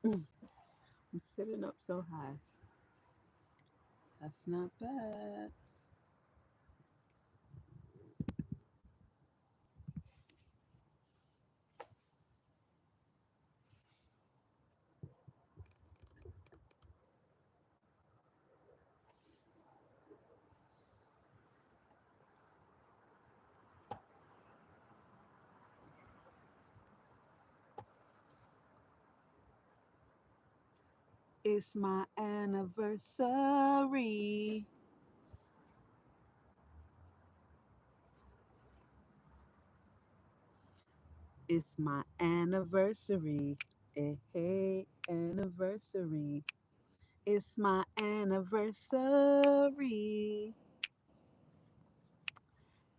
I'm sitting up so high. That's not bad. It's my anniversary. It's my anniversary. Hey, hey, anniversary. It's my anniversary.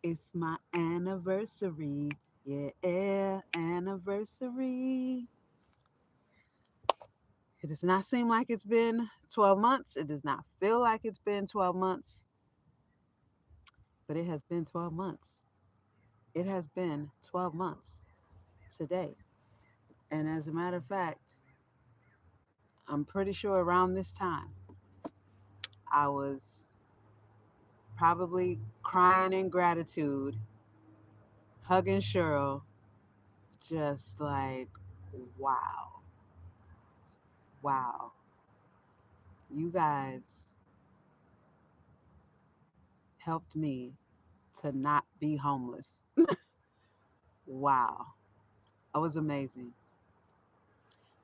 It's my anniversary. Yeah, anniversary. It does not seem like it's been 12 months. It does not feel like it's been 12 months, but it has been 12 months. It has been 12 months today. And as a matter of fact, I'm pretty sure around this time, I was probably crying in gratitude, hugging Cheryl, just like, wow, wow, you guys helped me to not be homeless. Wow, that was amazing.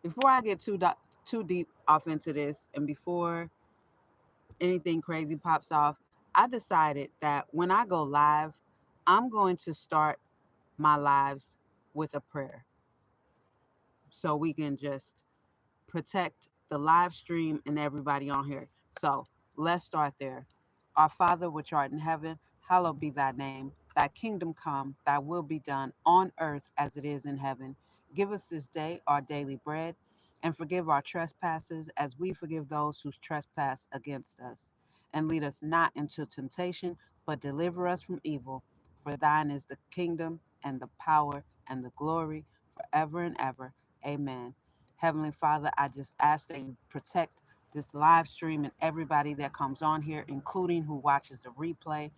Before I get too deep off into this, and before anything crazy pops off, I decided that when I go live, I'm going to start my lives with a prayer so we can just protect the live stream and everybody on here. So let's start there. Our Father, which art in heaven, hallowed be thy name. Thy kingdom come, thy will be done on earth as it is in heaven. Give us this day our daily bread, and forgive our trespasses as we forgive those who trespass against us. And lead us not into temptation, but deliver us from evil. For thine is the kingdom and the power and the glory forever and ever. Amen. Heavenly Father, I just ask that you protect this live stream and everybody that comes on here, including who watches the replay.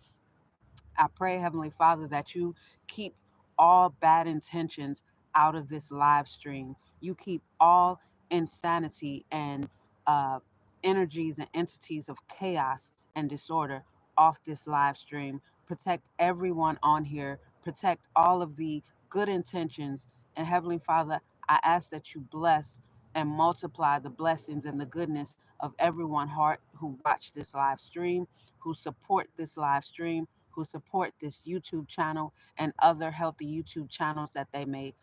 I pray, Heavenly Father, that you keep all bad intentions out of this live stream. You keep all insanity and uh, energies and entities of chaos and disorder off this live stream. Protect everyone on here. Protect all of the good intentions. And Heavenly Father, I ask that you bless and multiply the blessings and the goodness of everyone heart who watch this live stream, who support this live stream, who support this YouTube channel and other healthy YouTube channels that they may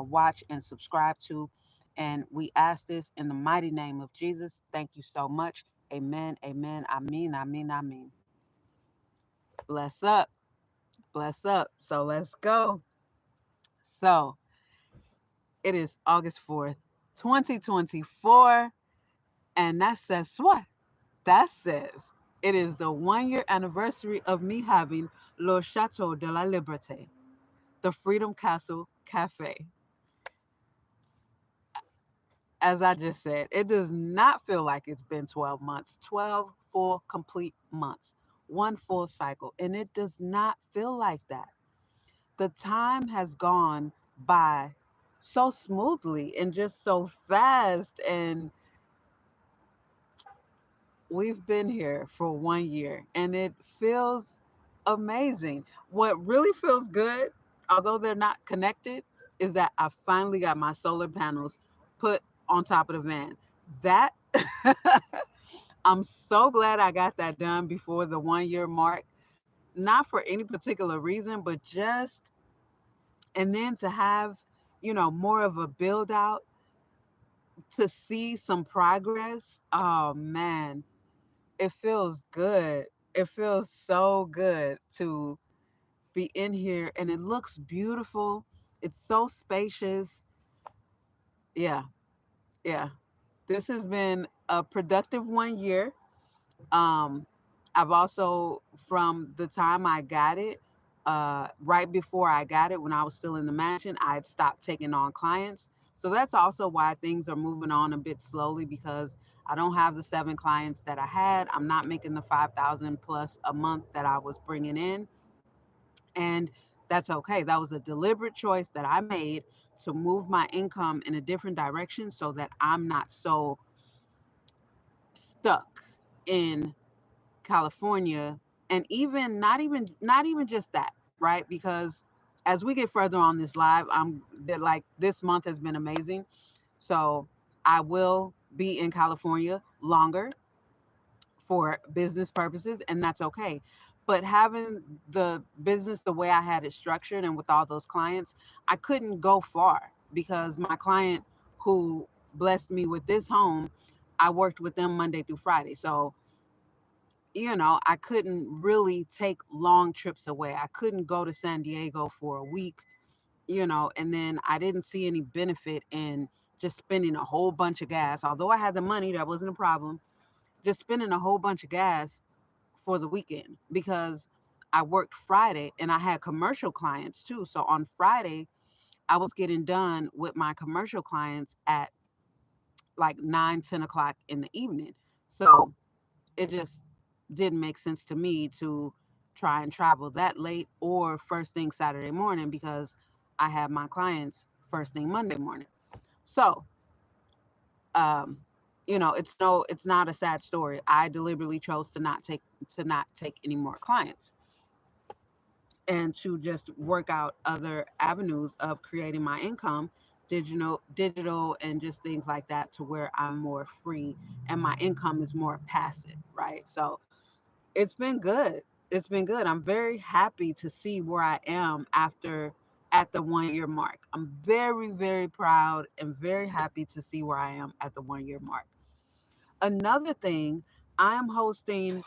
watch and subscribe to. And we ask this in the mighty name of Jesus. Thank you so much. Amen. Amen. Amen. Amen. Amen. Bless up. Bless up. So let's go. So it is August 4th, 2024. And that says what? That says it is the 1 year anniversary of me having Le Château de la Liberté, the Freedom Castle Cafe. As I just said, it does not feel like it's been 12 months, 12 full complete months, one full cycle. And it does not feel like that. The time has gone by so smoothly and just so fast. And we've been here for 1 year and it feels amazing. What really feels good, although they're not connected, is that I finally got my solar panels put on top of the van. That I'm so glad I got that done before the 1 year mark. Not for any particular reason, but just, and then to have, more of a build out, to see some progress. Oh man, it feels good. It feels so good to be in here and it looks beautiful. It's so spacious. Yeah, yeah. This has been a productive 1 year. Um, I've also, from the time I got it, right before I got it, when I was still in the mansion, I had stopped taking on clients. So that's also why things are moving on a bit slowly, because I don't have the 7 clients that I had. I'm not making the 5,000 plus a month that I was bringing in. And that's okay. That was a deliberate choice that I made to move my income in a different direction so that I'm not so stuck in California. And even not even just that, right? Because as we get further on this live, I'm that like this month has been amazing. So I will be in California longer for business purposes, and that's okay. But having the business the way I had it structured and with all those clients, I couldn't go far because my client who blessed me with this home, I worked with them Monday through Friday. So, I couldn't really take long trips away. I couldn't go to San Diego for a week, and then I didn't see any benefit in just spending a whole bunch of gas. Although I had the money, that wasn't a problem. Just spending a whole bunch of gas for the weekend because I worked Friday and I had commercial clients too. So on Friday, I was getting done with my commercial clients at like 9, 10 o'clock in the evening. So it just didn't make sense to me to try and travel that late or first thing Saturday morning because I have my clients first thing Monday morning. So, um, it's not a sad story. I deliberately chose to not take any more clients and to just work out other avenues of creating my income, digital and just things like that, to where I'm more free and my income is more passive, right? So it's been good. It's been good. I'm very happy to see where I am after at the 1 year mark. I'm very, very proud and very happy to see where I am at the 1 year mark. Another thing, I am hosting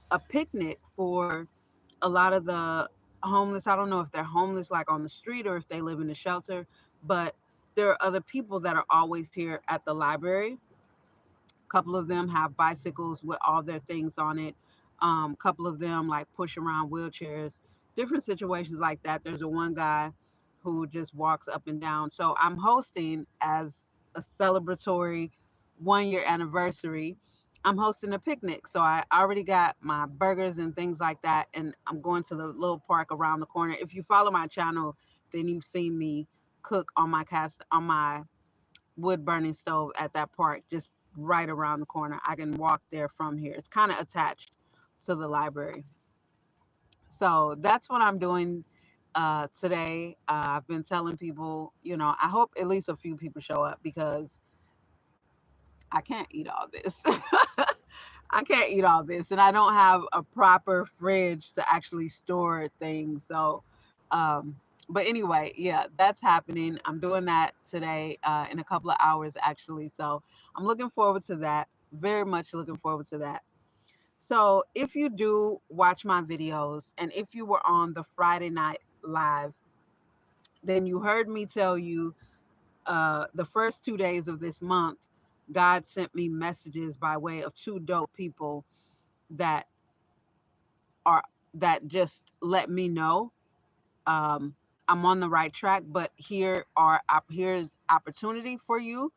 a picnic for a lot of the homeless. I don't know if they're homeless like on the street or if they live in a shelter, but there are other people that are always here at the library. A couple of them have bicycles with all their things on it. Couple of them like push around wheelchairs, different situations like that. There's a one guy who just walks up and down. So I'm hosting as a celebratory 1 year anniversary. I'm hosting a picnic. So I already got my burgers and things like that. And I'm going to the little park around the corner. If you follow my channel, then you've seen me cook on my wood burning stove at that park just right around the corner. I can walk there from here. It's kind of attached to the library. So that's what I'm doing today. I've been telling people, I hope at least a few people show up because I can't eat all this. I can't eat all this, and I don't have a proper fridge to actually store things. So, um, but anyway, yeah, that's happening. I'm doing that today in a couple of hours, actually. So, I'm looking forward to that. Very much looking forward to that. So, if you do watch my videos, and if you were on the Friday night live, then you heard me tell you the first 2 days of this month, God sent me messages by way of two dope people that are that just let me know um, I'm on the right track. But here's opportunity for you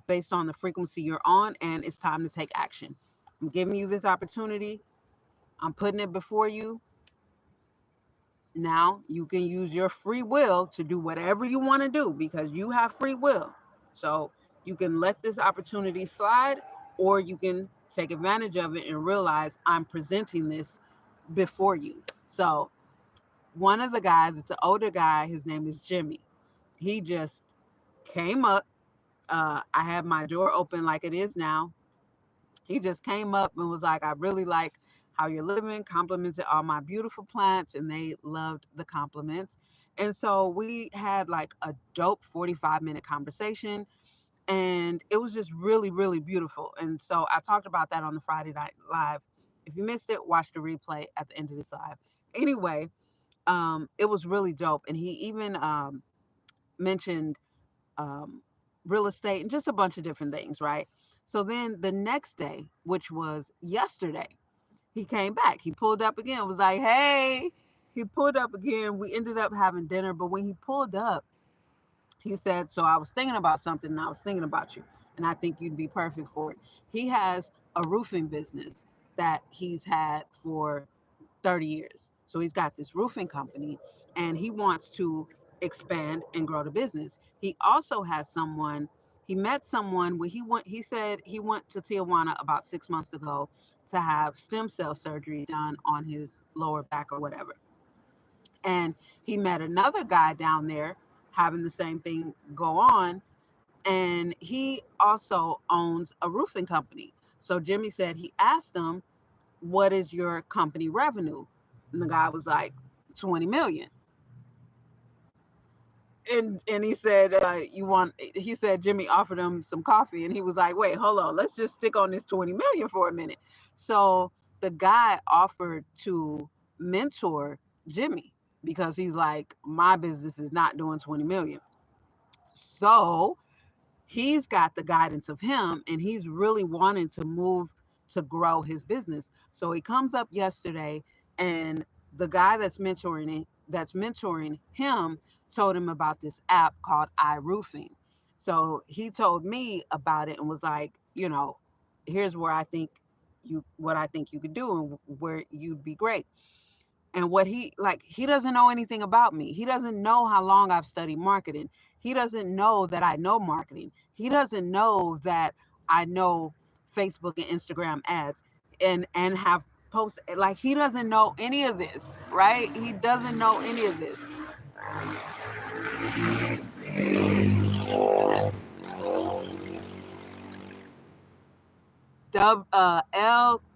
based on the frequency you're on, and it's time to take action. I'm giving you this opportunity. I'm putting it before you. Now you can use your free will to do whatever you want to do because you have free will. So you can let this opportunity slide, or you can take advantage of it and realize I'm presenting this before you. So one of the guys, it's an older guy, his name is Jimmy. He just came up. I had my door open like it is now. He just came up and was like, I really like how you're living, complimented all my beautiful plants, and they loved the compliments. And so we had like a dope 45-minute conversation, and it was just really, really beautiful. And so I talked about that on the Friday night live. If you missed it, watch the replay at the end of this live. Anyway, it was really dope. And he even mentioned um, real estate and just a bunch of different things, right? So then the next day, which was yesterday, he came back. He pulled up again, was like, hey, he pulled up again. We ended up having dinner, but when he pulled up, He said, so I was thinking about something and I was thinking about you, and I think you'd be perfect for it. He has a roofing business that he's had for 30 years. So he's got this roofing company and he wants to expand and grow the business. He also has someone, he met someone where he said he went to Tijuana about 6 months ago to have stem cell surgery done on his lower back or whatever. And he met another guy down there having the same thing go on, and he also owns a roofing company. So Jimmy said he asked him, what is your company revenue? And the guy was like, 20 million. And he said, he said Jimmy offered him some coffee, and he was like, wait, hold on, let's just stick on this 20 million for a minute. So the guy offered to mentor Jimmy because he's like, my business is not doing 20 million. So he's got the guidance of him, and he's really wanting to move to grow his business. So he comes up yesterday, and the guy that's mentoring him told him about this app called iRoofing. So he told me about it and was like, here's where I think what I think you could do and where you'd be great. And what he doesn't know anything about me. He doesn't know how long I've studied marketing. He doesn't know that I know marketing. He doesn't know that I know Facebook and Instagram ads and have posts. Like, he doesn't know any of this, right? He doesn't know any of this.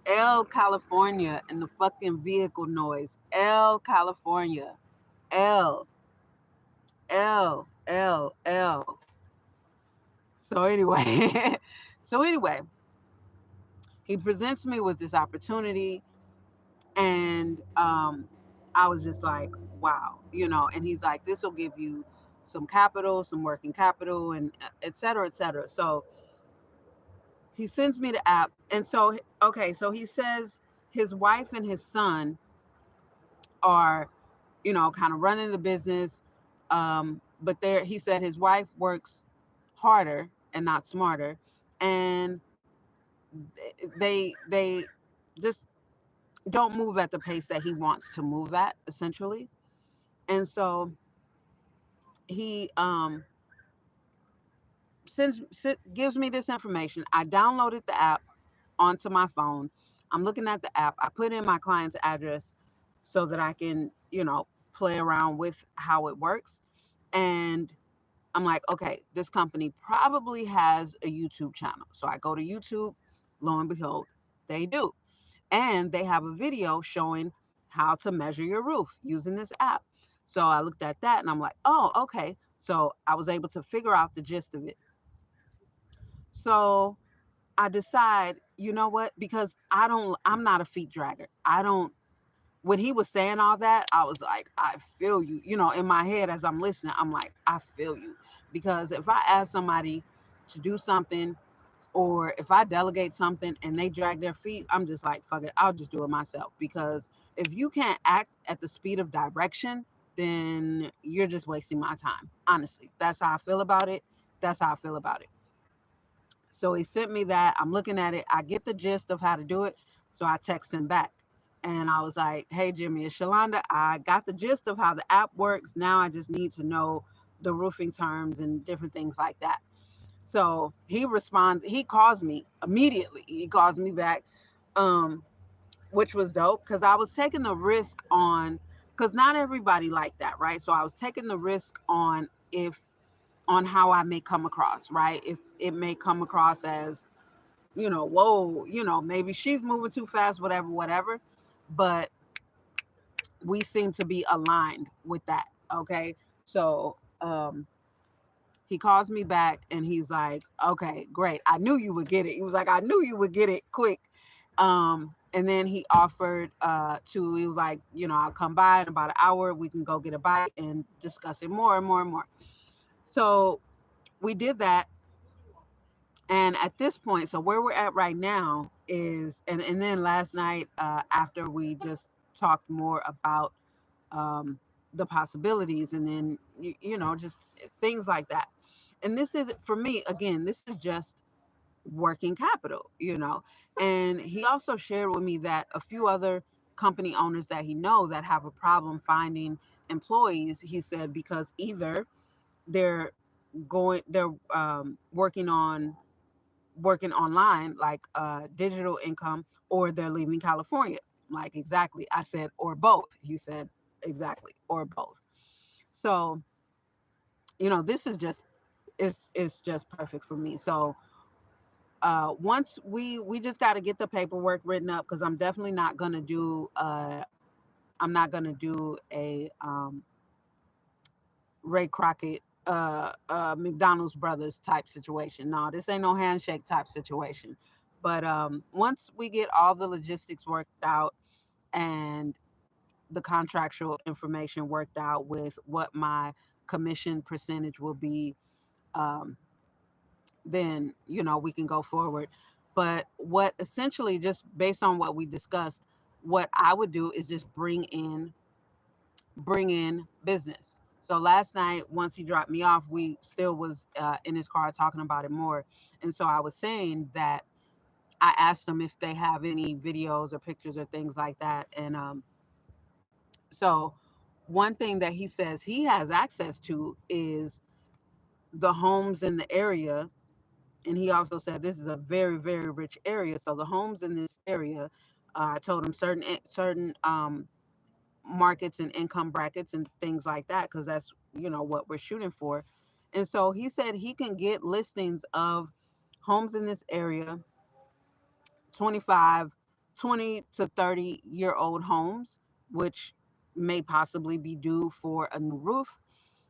L California and the fucking vehicle noise. L California. L L. So anyway, so anyway, he presents me with this opportunity, and I was just like, wow, And he's like, this will give you some capital, some working capital, and et cetera, et cetera. So he sends me the app, and so okay, so he says his wife and his son are, kind of running the business, but he said his wife works harder and not smarter, and they just don't move at the pace that he wants to move at, essentially. And so he gives me this information. I downloaded the app onto my phone. I'm looking at the app. I put in my client's address so that I can, play around with how it works. And I'm like, okay, this company probably has a YouTube channel. So I go to YouTube. Lo and behold, they do. And they have a video showing how to measure your roof using this app. So I looked at that and I'm like, oh, okay. So I was able to figure out the gist of it. So I decide, you know what? Because I'm not a feet dragger. When he was saying all that, I was like, I feel you. In my head as I'm listening, I'm like, I feel you. Because if I ask somebody to do something, or if I delegate something and they drag their feet, I'm just like, fuck it, I'll just do it myself. Because if you can't act at the speed of direction, then you're just wasting my time. Honestly, that's how I feel about it. That's how I feel about it. So he sent me that. I'm looking at it. I get the gist of how to do it. So I text him back. And I was like, hey, Jimmy, it's Shalanda. I got the gist of how the app works. Now I just need to know the roofing terms and different things like that. So he responds, he calls me immediately. He calls me back, which was dope because I was taking the risk on, because not everybody like that, right? So I was taking the risk on how I may come across, right? If it may come across as, whoa, maybe she's moving too fast, whatever. But we seem to be aligned with that. Okay. So he calls me back and he's like, okay, great. I knew you would get it. He was like, I knew you would get it quick. And then he offered he was like, I'll come by in about an hour. We can go get a bite and discuss it more and more and more. So we did that. And at this point, so where we're at right now is, and then last night, after we just talked more about the possibilities, and then just things like that. And this is, for me, again, this is just working capital, and he also shared with me that a few other company owners that he know that have a problem finding employees, he said, because either they're they're working online, like digital income, or they're leaving California. Like, exactly, I said, or both. He said, exactly, or both. So this is just, it's just perfect for me. So once we just got to get the paperwork written up, because I'm not gonna do a Ray Crockett McDonald's brothers type situation. No, this ain't no handshake type situation. But once we get all the logistics worked out and the contractual information worked out with what my commission percentage will be, um, then we can go forward. But what essentially, just based on what we discussed, what I would do is just bring in business. So last night, once he dropped me off, we still was in his car talking about it more. And so I was saying that I asked them if they have any videos or pictures or things like that. And so one thing that he says he has access to is the homes in the area. And he also said this is a very, very rich area. So the homes in this area, I told him certain markets and income brackets and things like that, because that's what we're shooting for. And so he said he can get listings of homes in this area, 25 20 to 30-year-old homes, which may possibly be due for a new roof.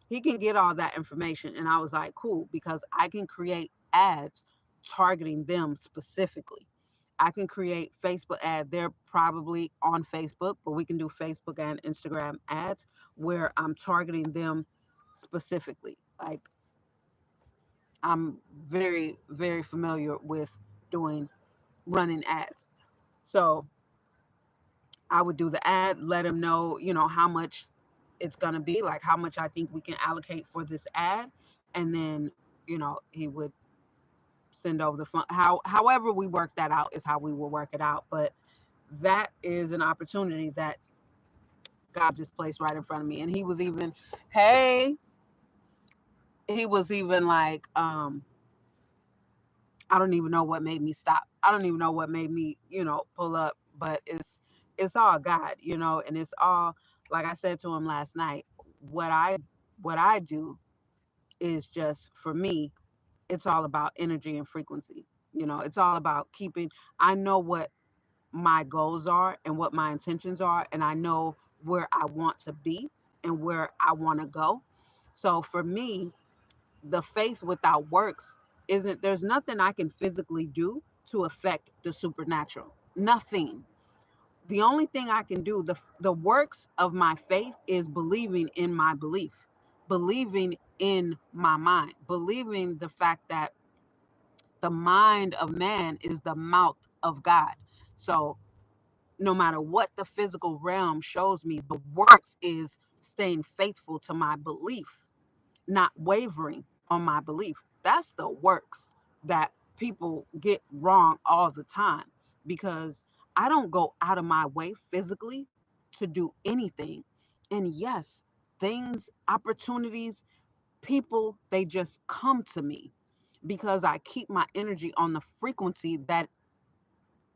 He can get all that information. And I was like, cool, because I can create ads targeting them specifically. I can create Facebook ad. They're probably on Facebook, but we can do Facebook and Instagram ads where I'm targeting them specifically. Like, I'm very, very familiar with doing running ads. So I would do the ad, let him know, how much it's going to be, like how much I think we can allocate for this ad. And then, he would send over the fund. However we work that out is how we will work it out. But that is an opportunity that God just placed right in front of me. And he was even, hey, he was even like, I don't even know what made me stop. I don't even know what made me, pull up. But it's all God, and it's all, like I said to him last night, what I do is just, for me, it's all about energy and frequency. It's all about keeping, I know what my goals are and what my intentions are, and I know where I want to be and where I want to go. So for me, the faith without works isn't, there's nothing I can physically do to affect the supernatural. Nothing. The only thing I can do, the works of my faith, is believing in my belief, believing in my mind, believing the fact that the mind of man is the mouth of God. So no matter what the physical realm shows me, the works is staying faithful to my belief, not wavering on my belief. That's the works that people get wrong all the time, because I don't go out of my way physically to do anything. And yes, things, opportunities, people, they just come to me because I keep my energy on the frequency that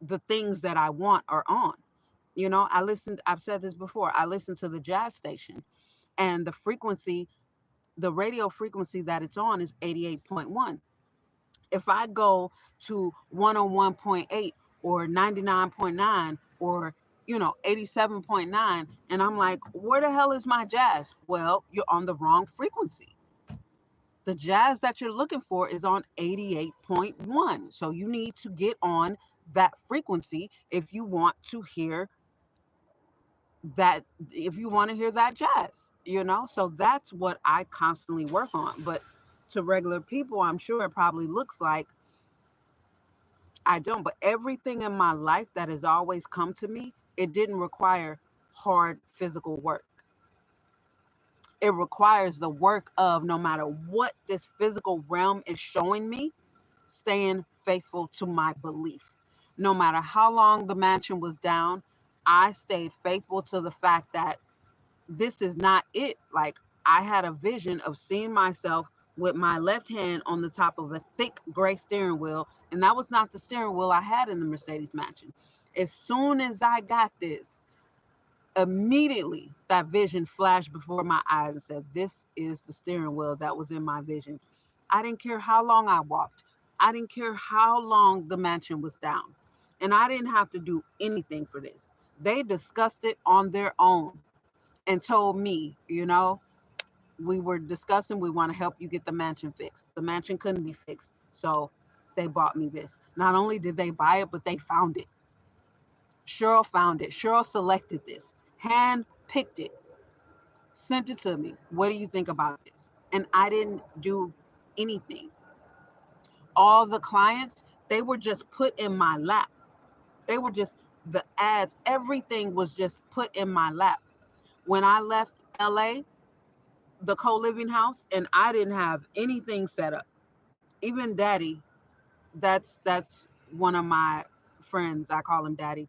the things that I want are on. I've said this before, I listen to the jazz station, and the radio frequency that it's on is 88.1. If I go to 101.8 or 99.9 or 87.9, and I'm like, where the hell is my jazz? Well, you're on the wrong frequency. The jazz that you're looking for is on 88.1. So you need to get on that frequency if you want to hear that jazz, so that's what I constantly work on. But to regular people, I'm sure it probably looks like I don't. But everything in my life that has always come to me, it didn't require hard physical work. It requires the work of, no matter what this physical realm is showing me, staying faithful to my belief. No matter how long the mansion was down, I stayed faithful to the fact that this is not it. Like, I had a vision of seeing myself with my left hand on the top of a thick gray steering wheel, and that was not the steering wheel I had in the Mercedes mansion. As soon as I got this, immediately that vision flashed before my eyes and said, this is the steering wheel that was in my vision. I didn't care how long I walked. I didn't care how long the mansion was down. And I didn't have to do anything for this. They discussed it on their own and told me, we were discussing, we want to help you get the mansion fixed. The mansion couldn't be fixed. So they bought me this. Not only did they buy it, but they found it. Cheryl found it. Cheryl selected this, hand picked it, sent it to me. What do you think about this? And I didn't do anything. All the clients, they were just put in my lap. They were just the ads, everything was just put in my lap. When I left LA, the co-living house, and I didn't have anything set up. Even Daddy, that's one of my friends. I call him Daddy.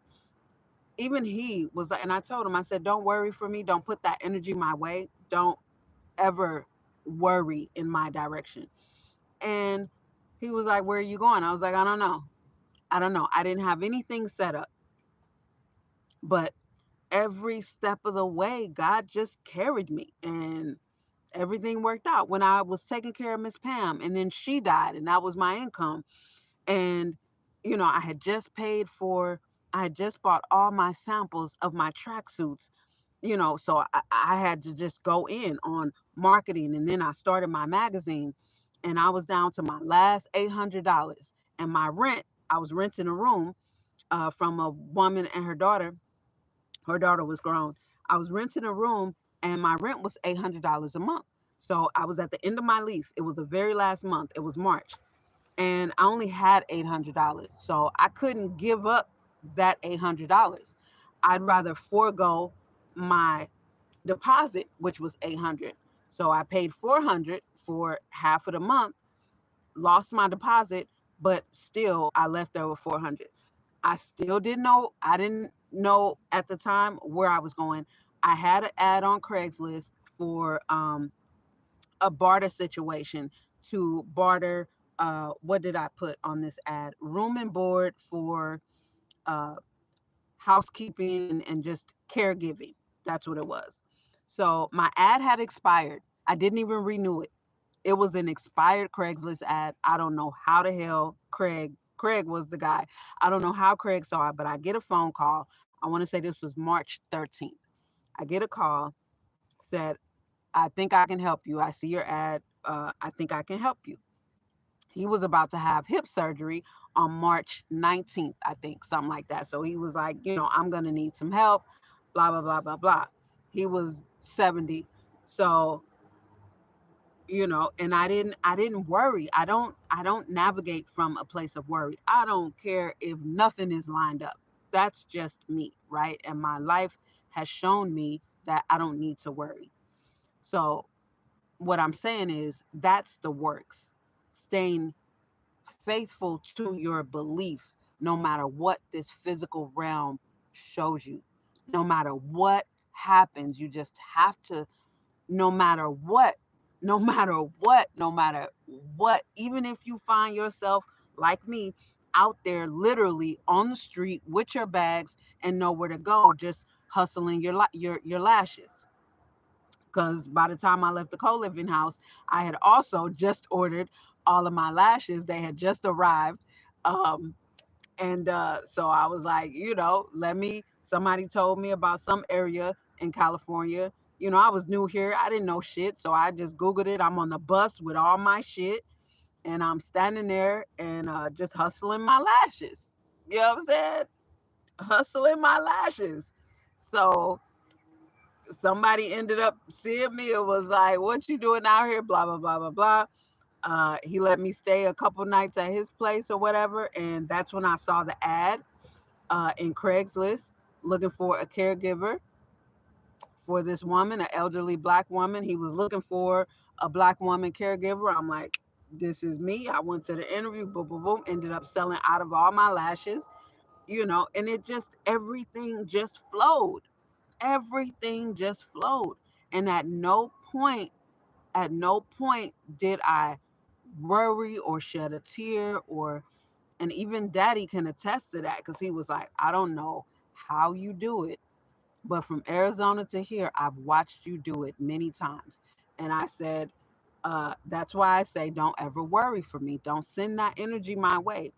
Even he was like, and I told him, I said, don't worry for me. Don't put that energy my way. Don't ever worry in my direction. And he was like, where are you going? I was like, I don't know. I don't know. I didn't have anything set up. But every step of the way, God just carried me. And everything worked out. When I was taking care of Miss Pam, and then she died, and that was my income. And, I had just I had just bought all my samples of my tracksuits, so I had to just go in on marketing. And then I started my magazine, and I was down to my last $800. And my rent, I was renting a room from a woman and her daughter. Her daughter was grown. I was renting a room, and my rent was $800 a month. So I was at the end of my lease. It was the very last month. It was March. And I only had $800. So I couldn't give up that $800. I'd rather forego my deposit, which was 800. So I paid 400 for half of the month, lost my deposit, but still I left there with 400. I still didn't know. I didn't know at the time where I was going. I had an ad on Craigslist for a barter situation, to barter. What did I put on this ad? Room and board for uh, housekeeping and just caregiving. That's what it was. So my ad had expired. I didn't even renew it. It was an expired Craigslist ad. I don't know how the hell Craig was the guy. I don't know how Craig saw it, but I get a phone call. I want to say this was March 13th. I get a call, said, I think I can help you. I see your ad. I think I can help you. He was about to have hip surgery on March 19th, I think, something like that. So he was like, I'm going to need some help, blah, blah, blah, blah, blah. He was 70. So, and I didn't worry. I don't navigate from a place of worry. I don't care if nothing is lined up. That's just me, right? And my life has shown me that I don't need to worry. So what I'm saying is, that's the works. Staying faithful to your belief, no matter what this physical realm shows you. No matter what happens, you just have to, no matter what, no matter what, no matter what, even if you find yourself like me out there literally on the street with your bags and nowhere to go, just hustling your lashes. Because by the time I left the co-living house, I had also just ordered all of my lashes. They had just arrived. Um, and so I was like, somebody told me about some area in California. I was new here. I didn't know shit. So I just Googled it. I'm on the bus with all my shit, and I'm standing there and just hustling my lashes. You know what I'm saying? Hustling my lashes. So somebody ended up seeing me and was like, what you doing out here? Blah, blah, blah, blah, blah. He let me stay a couple nights at his place or whatever. And that's when I saw the ad in Craigslist looking for a caregiver for this woman, an elderly Black woman. He was looking for a Black woman caregiver. I'm like, this is me. I went to the interview, boom, boom, boom, ended up selling out of all my lashes, and it just, everything just flowed. Everything just flowed. And at no point did I worry or shed a tear, and even daddy can attest to that, because he was like, I don't know how you do it, but from Arizona to here, I've watched you do it many times. And I said, that's why I say don't ever worry for me. Don't send that energy my way.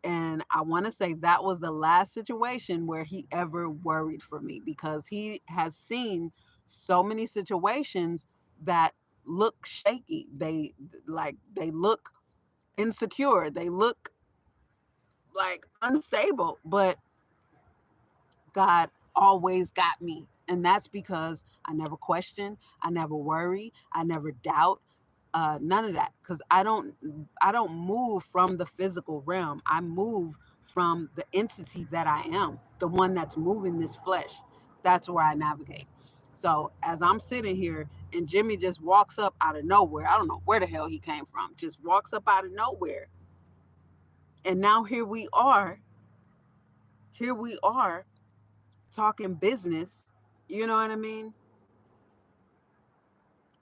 And I want to say that was the last situation where he ever worried for me, because he has seen so many situations that look shaky. They look insecure. They look like unstable, but God always got me. And that's because I never question, I never worry, I never doubt, none of that. Because I don't move from the physical realm. I move from the entity that I am, the one that's moving this flesh. That's where I navigate. So as I'm sitting here and Jimmy just walks up out of nowhere, I don't know where the hell he came from, just walks up out of nowhere. And now here we are talking business. You know what I mean?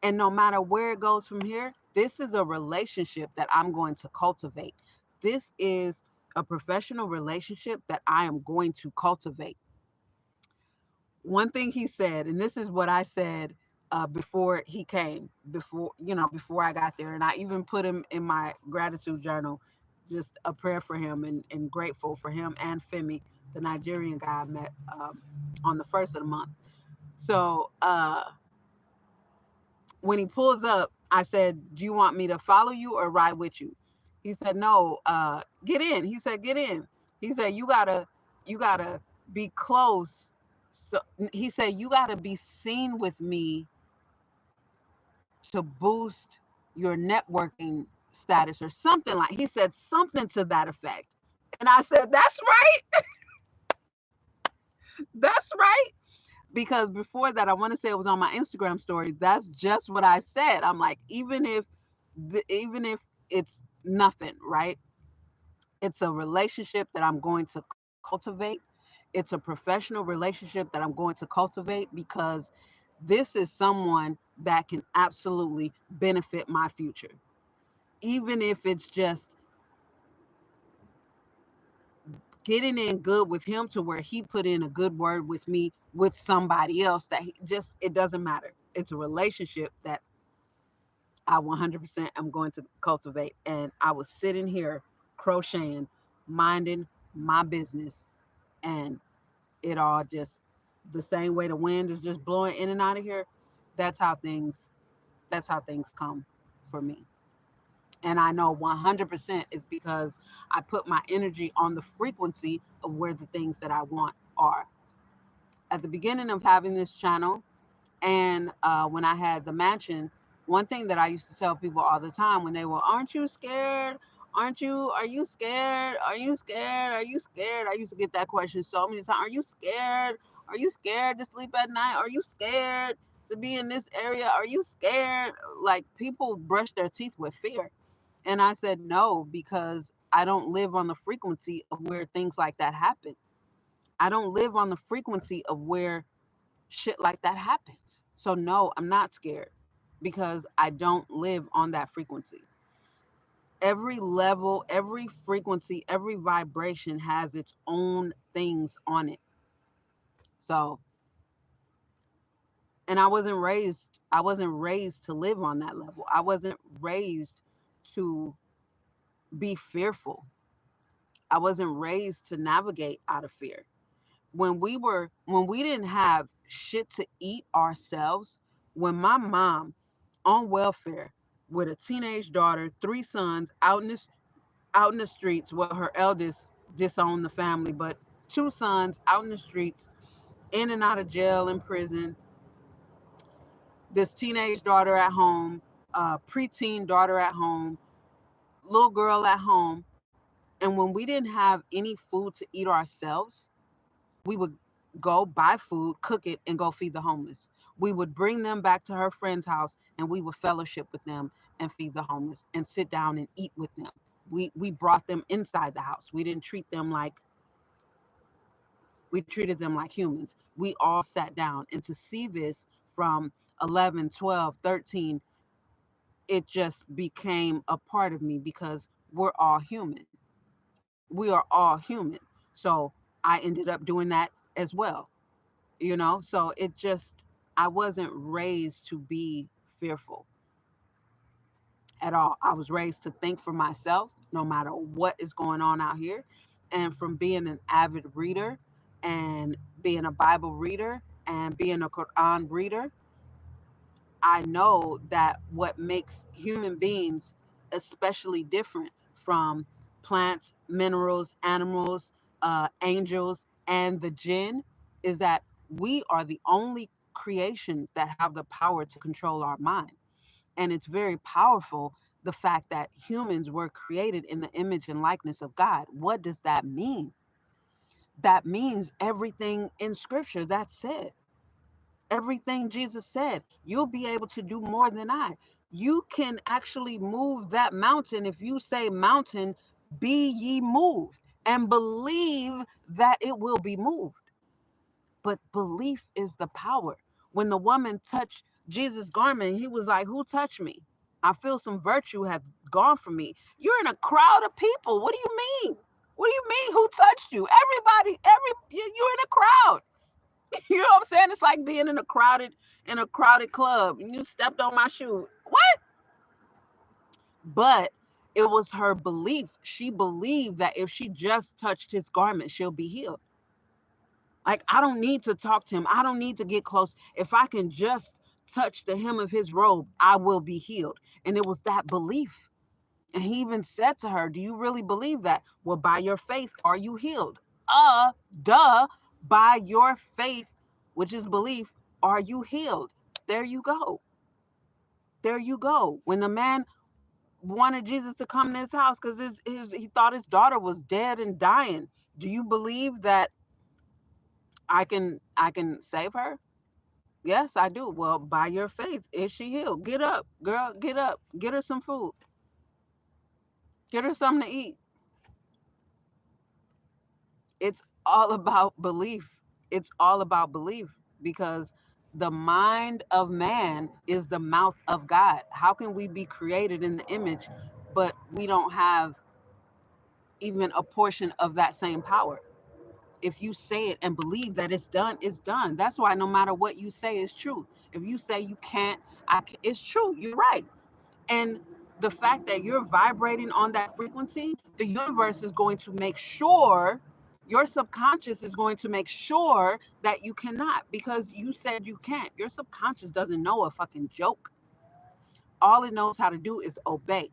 And no matter where it goes from here, this is a relationship that I'm going to cultivate. This is a professional relationship that I am going to cultivate. One thing he said, and this is what I said before he came, before I got there, and I even put him in my gratitude journal, just a prayer for him, and grateful for him and Femi, the Nigerian guy I met on the first of the month. So when he pulls up, I said, do you want me to follow you or ride with you? He said, no, get in. He said, get in. He said, you gotta be close. So he said, you gotta be seen with me to boost your networking status, or something, like he said something to that effect. And I said, that's right. That's right. Because before that, I want to say it was on my Instagram story. That's just what I said. I'm like, even if it's nothing, right? It's a relationship that I'm going to cultivate. It's a professional relationship that I'm going to cultivate, because this is someone that can absolutely benefit my future. Even if it's just getting in good with him to where he put in a good word with me with somebody else, that it doesn't matter. It's a relationship that I 100% am going to cultivate. And I was sitting here crocheting, minding my business, and it all just, the same way the wind is just blowing in and out of here. That's how things come for me. And I know 100% is because I put my energy on the frequency of where the things that I want are. At the beginning of having this channel, and when I had the mansion, one thing that I used to tell people all the time when they were, aren't you scared? Are you scared? Are you scared? Are you scared? I used to get that question so many times. Are you scared? Are you scared to sleep at night? Are you scared to be in this area? Are you scared? Like, people brush their teeth with fear. And I said, no, because I don't live on the frequency of where things like that happen. I don't live on the frequency of where shit like that happens. So no, I'm not scared, because I don't live on that frequency. Every level, every frequency, every vibration has its own things on it. So, and I wasn't raised to live on that level. I wasn't raised to be fearful. I wasn't raised to navigate out of fear. When we didn't have shit to eat ourselves, when my mom on welfare with a teenage daughter, three sons out in the streets, well, her eldest disowned the family, but two sons out in the streets, in and out of jail and prison, this teenage daughter at home, preteen daughter at home, little girl at home. And when we didn't have any food to eat ourselves, we would go buy food, cook it, and go feed the homeless. We would bring them back to her friend's house, and we would fellowship with them and feed the homeless and sit down and eat with them. We brought them inside the house. We didn't treat them like, we treated them like humans. We all sat down. And to see this from 11, 12, 13, it just became a part of me because we're all human. We are all human. So I ended up doing that as well, you know? So it just, I wasn't raised to be fearful at all. I was raised to think for myself, no matter what is going on out here. And from being an avid reader and being a Bible reader and being a Quran reader, I know that what makes human beings especially different from plants, minerals, animals, angels, and the jinn is that we are the only creation that have the power to control our mind. And it's very powerful, the fact that humans were created in the image and likeness of God. What does that mean? That means everything in scripture that said. Everything Jesus said, you'll be able to do more than I. You can actually move that mountain if you say, mountain, be ye moved, and believe that it will be moved. But belief is the power. When the woman touched Jesus' garment, he was like, who touched me? I feel some virtue has gone from me. You're in a crowd of people. What do you mean? What do you mean? Who touched you? Everybody, you're in a crowd. You know what I'm saying? It's like being in a crowded club and you stepped on my shoe. What? But it was her belief. She believed that if she just touched his garment, she'll be healed. Like, I don't need to talk to him. I don't need to get close. If I can just touch the hem of his robe, I will be healed. And it was that belief. And he even said to her, do you really believe that? Well, by your faith, are you healed? Duh. By your faith, which is belief, are you healed? There you go. There you go. When the man wanted Jesus to come to his house because he thought his daughter was dead and dying. Do you believe that I can save her? Yes, I do. Well, by your faith, is she healed? Get up, girl, get up. Get her some food. Get her something to eat. It's all about belief. It's all about belief because the mind of man is the mouth of God. How can we be created in the image, but we don't have even a portion of that same power? If you say it and believe that it's done, it's done. That's why no matter what you say is true. If you say you can't, it's true. You're right. And the fact that you're vibrating on that frequency, the universe is going to make sure, your subconscious is going to make sure that you cannot, because you said you can't. Your subconscious doesn't know a fucking joke. All it knows how to do is obey.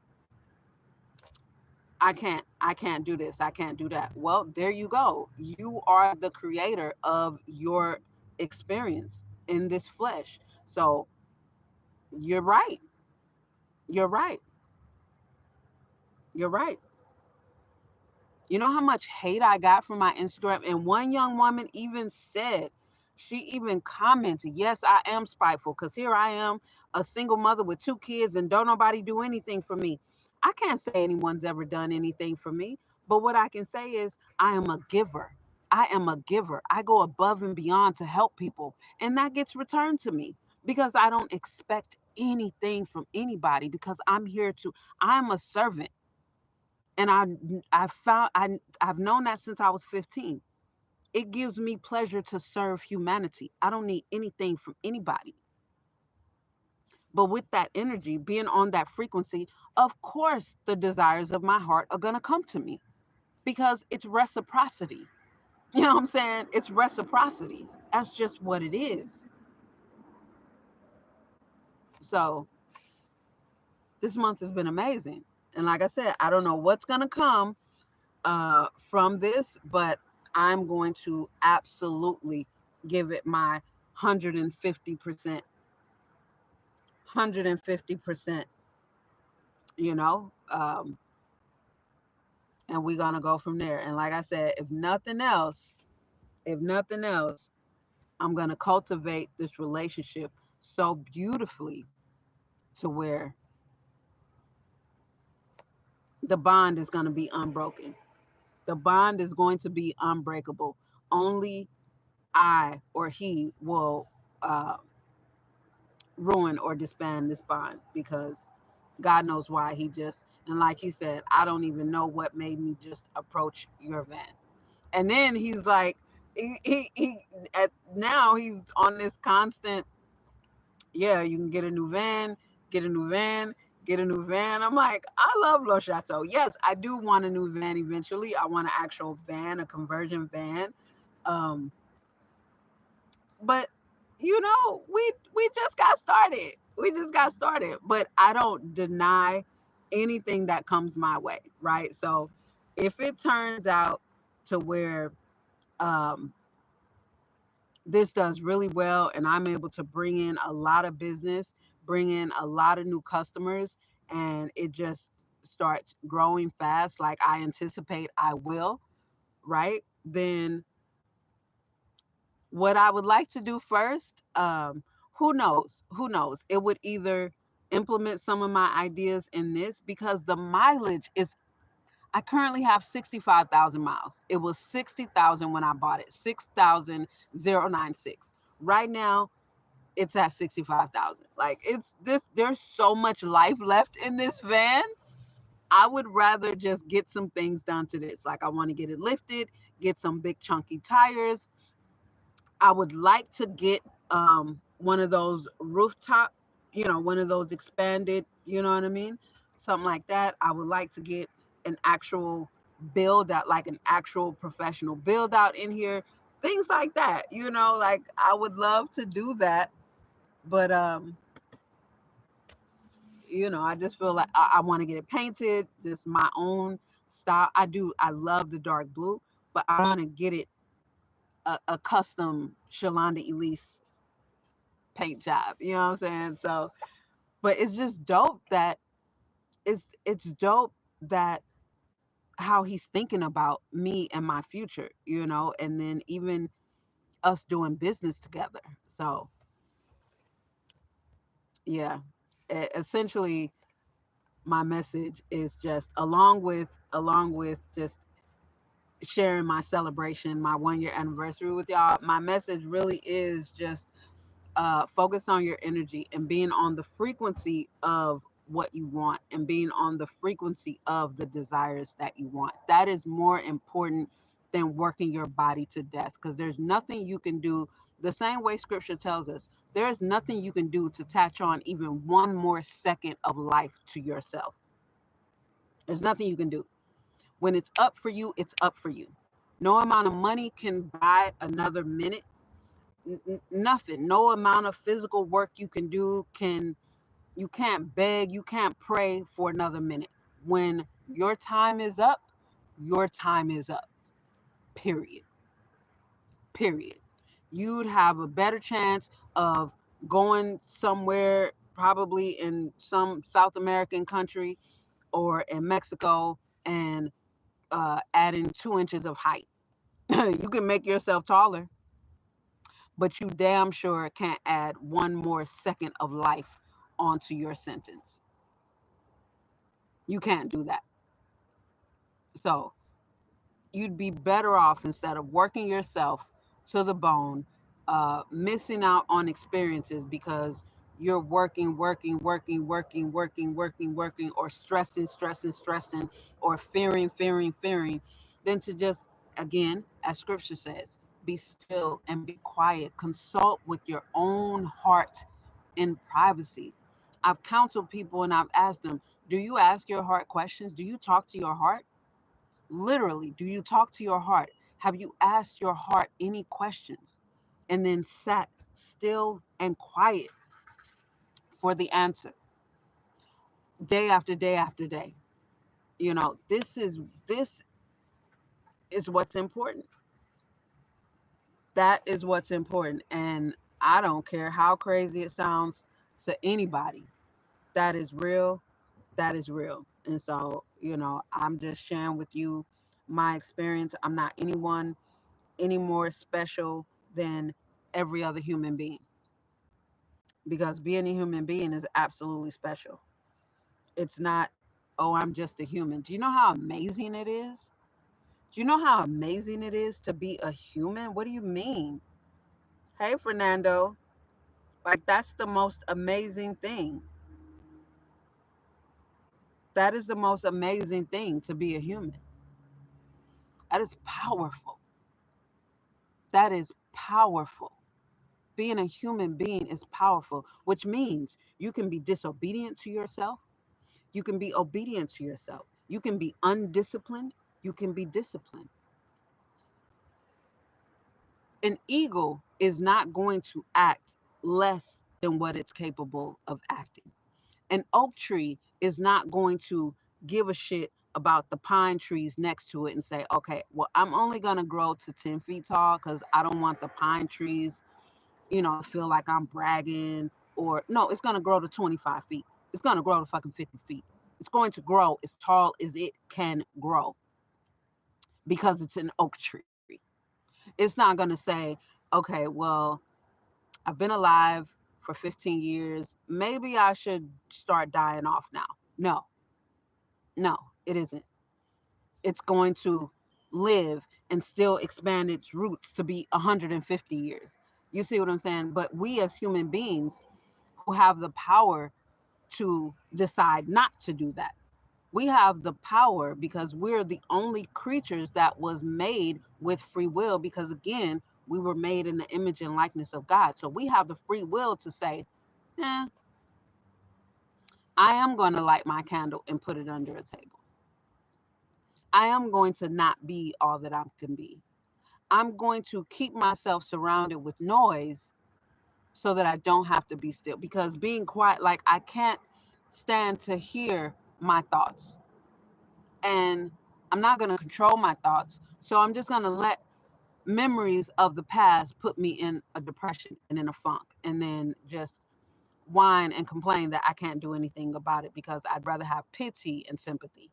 I can't do this. I can't do that. Well, there you go. You are the creator of your experience in this flesh. So you're right. You're right. You're right. You know how much hate I got from my Instagram? And one young woman even said, she even commented, yes, I am spiteful because here I am, a single mother with 2 kids, and don't nobody do anything for me. I can't say anyone's ever done anything for me, but what I can say is I am a giver. I am a giver. I go above and beyond to help people, and that gets returned to me because I don't expect anything from anybody because I'm a servant. And I've known that since I was 15. It gives me pleasure to serve humanity. I don't need anything from anybody. But with that energy, being on that frequency, of course the desires of my heart are going to come to me because it's reciprocity. You know what I'm saying? It's reciprocity. That's just what it is. So this month has been amazing. And like I said, I don't know what's going to come from this, but I'm going to absolutely give it my 150%, 150%, you know, and we're going to go from there. And like I said, if nothing else, I'm going to cultivate this relationship so beautifully to where the bond is going to be unbroken. The bond is going to be unbreakable. Only I or he will uh, ruin or disband this bond, because God knows why. And like he said, I don't even know what made me just approach your van. And then he's like, now he's on this constant, yeah, you can get a new van, get a new van, get a new van. I'm like, I love Le Château. Yes, I do want a new van eventually. I want an actual van, a conversion van. Um, but we just got started. We just got started. But I don't deny anything that comes my way, right? So if it turns out to where um this does really well and I'm able to bring in a lot of business, bring in a lot of new customers, and it just starts growing fast like I anticipate I will, right? Then what I would like to do first, who knows? Who knows? It would either implement some of my ideas in this, because the mileage is, I currently have 65,000 miles. It was 60,000 when I bought it, 6,096. Right now, it's at 65,000. Like, it's this, there's so much life left in this van. I would rather just get some things done to this. Like, I want to get it lifted, get some big chunky tires. I would like to get one of those rooftop, one of those expanded, you know what I mean? Something like that. I would like to get an actual build out, like an actual professional build out in here. Things like that, like I would love to do that. But I just feel like I want to get it painted. This my own style. I love the dark blue, but I want to get it a custom Shalanda Elise paint job. You know what I'm saying? So, but it's just dope that it's dope that how he's thinking about me and my future, and then even us doing business together. So, yeah, essentially my message is just along with just sharing my celebration, my 1 year anniversary with y'all. My message really is just focus on your energy and being on the frequency of what you want and being on the frequency of the desires that you want. That is more important than working your body to death, because there's nothing you can do. The same way scripture tells us, there is nothing you can do to attach on even one more second of life to yourself. There's nothing you can do. When it's up for you, it's up for you. No amount of money can buy another minute. Nothing. No amount of physical work you can do you can't beg, you can't pray for another minute. When your time is up, your time is up. Period. Period. You'd have a better chance of going somewhere, probably in some South American country or in Mexico, and adding 2 inches of height. You can make yourself taller, but you damn sure can't add one more second of life onto your sentence. You can't do that. So you'd be better off, instead of working yourself to the bone, missing out on experiences because you're working, or stressing, or fearing, than to just, again, as scripture says, be still and be quiet. Consult with your own heart in privacy. I've counseled people and I've asked them, do you ask your heart questions? Do you talk to your heart? Literally, do you talk to your heart? Have you asked your heart any questions and then sat still and quiet for the answer, day after day after day? This is what's important. That is what's important. And I don't care how crazy it sounds to anybody. That is real. That is real. And so, I'm just sharing with you my experience. I'm not anyone any more special than every other human being, because being a human being is absolutely special. It's not, oh, I'm just a human. Do you know how amazing it is? Do you know how amazing it is to be a human? What do you mean? Hey, Fernando. Like, that's the most amazing thing. That is the most amazing thing, to be a human. That is powerful. That is powerful. Being a human being is powerful, which means you can be disobedient to yourself. You can be obedient to yourself. You can be undisciplined. You can be disciplined. An eagle is not going to act less than what it's capable of acting. An oak tree is not going to give a shit about the pine trees next to it and say, okay, well, I'm only going to grow to 10 feet tall because I don't want the pine trees, to feel like I'm bragging. Or no, it's going to grow to 25 feet. It's going to grow to fucking 50 feet. It's going to grow as tall as it can grow because it's an oak tree. It's not going to say, okay, well, I've been alive for 15 years. Maybe I should start dying off now. No, no, it isn't. It's going to live and still expand its roots to be 150 years. You see what I'm saying? But we as human beings who have the power to decide not to do that. We have the power because we're the only creatures that was made with free will, because again, we were made in the image and likeness of God. So we have the free will to say, eh, I am going to light my candle and put it under a table. I am going to not be all that I can be. I'm going to keep myself surrounded with noise so that I don't have to be still. Because being quiet, like, I can't stand to hear my thoughts. And I'm not going to control my thoughts. So I'm just going to let memories of the past put me in a depression and in a funk, and then just whine and complain that I can't do anything about it, because I'd rather have pity and sympathy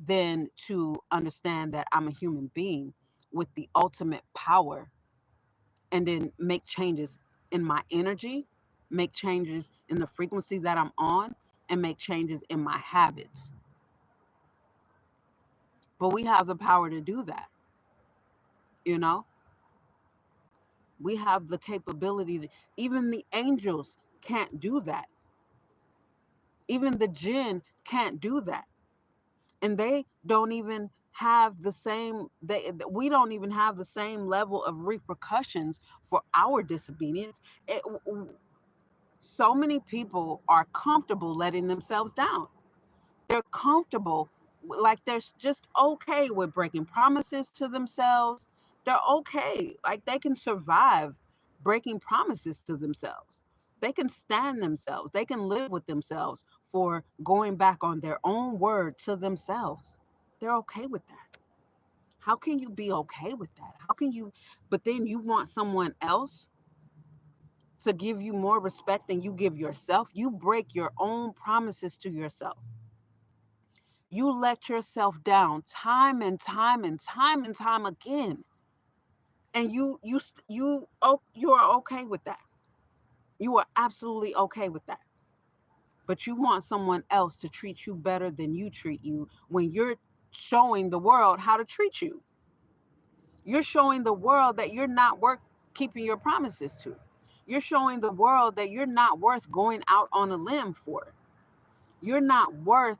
than to understand that I'm a human being with the ultimate power, and then make changes in my energy, make changes in the frequency that I'm on, and make changes in my habits. But we have the power to do that, you know? We have the capability to, even the angels can't do that. Even the jinn can't do that. And they don't even have the same, we don't even have the same level of repercussions for our disobedience. So many people are comfortable letting themselves down. They're comfortable, like they're just okay with breaking promises to themselves. They're okay, like they can survive breaking promises to themselves. They can stand themselves, they can live with themselves for going back on their own word to themselves. They're okay with that. How can you be okay with that? How can you, but then you want someone else to give you more respect than you give yourself? You break your own promises to yourself. You let yourself down time and time and time and time again, and you are okay with that. You are absolutely okay with that. But you want someone else to treat you better than you treat you, when you're showing the world how to treat you. You're showing the world that you're not worth keeping your promises to. You're showing the world that you're not worth going out on a limb for. You're not worth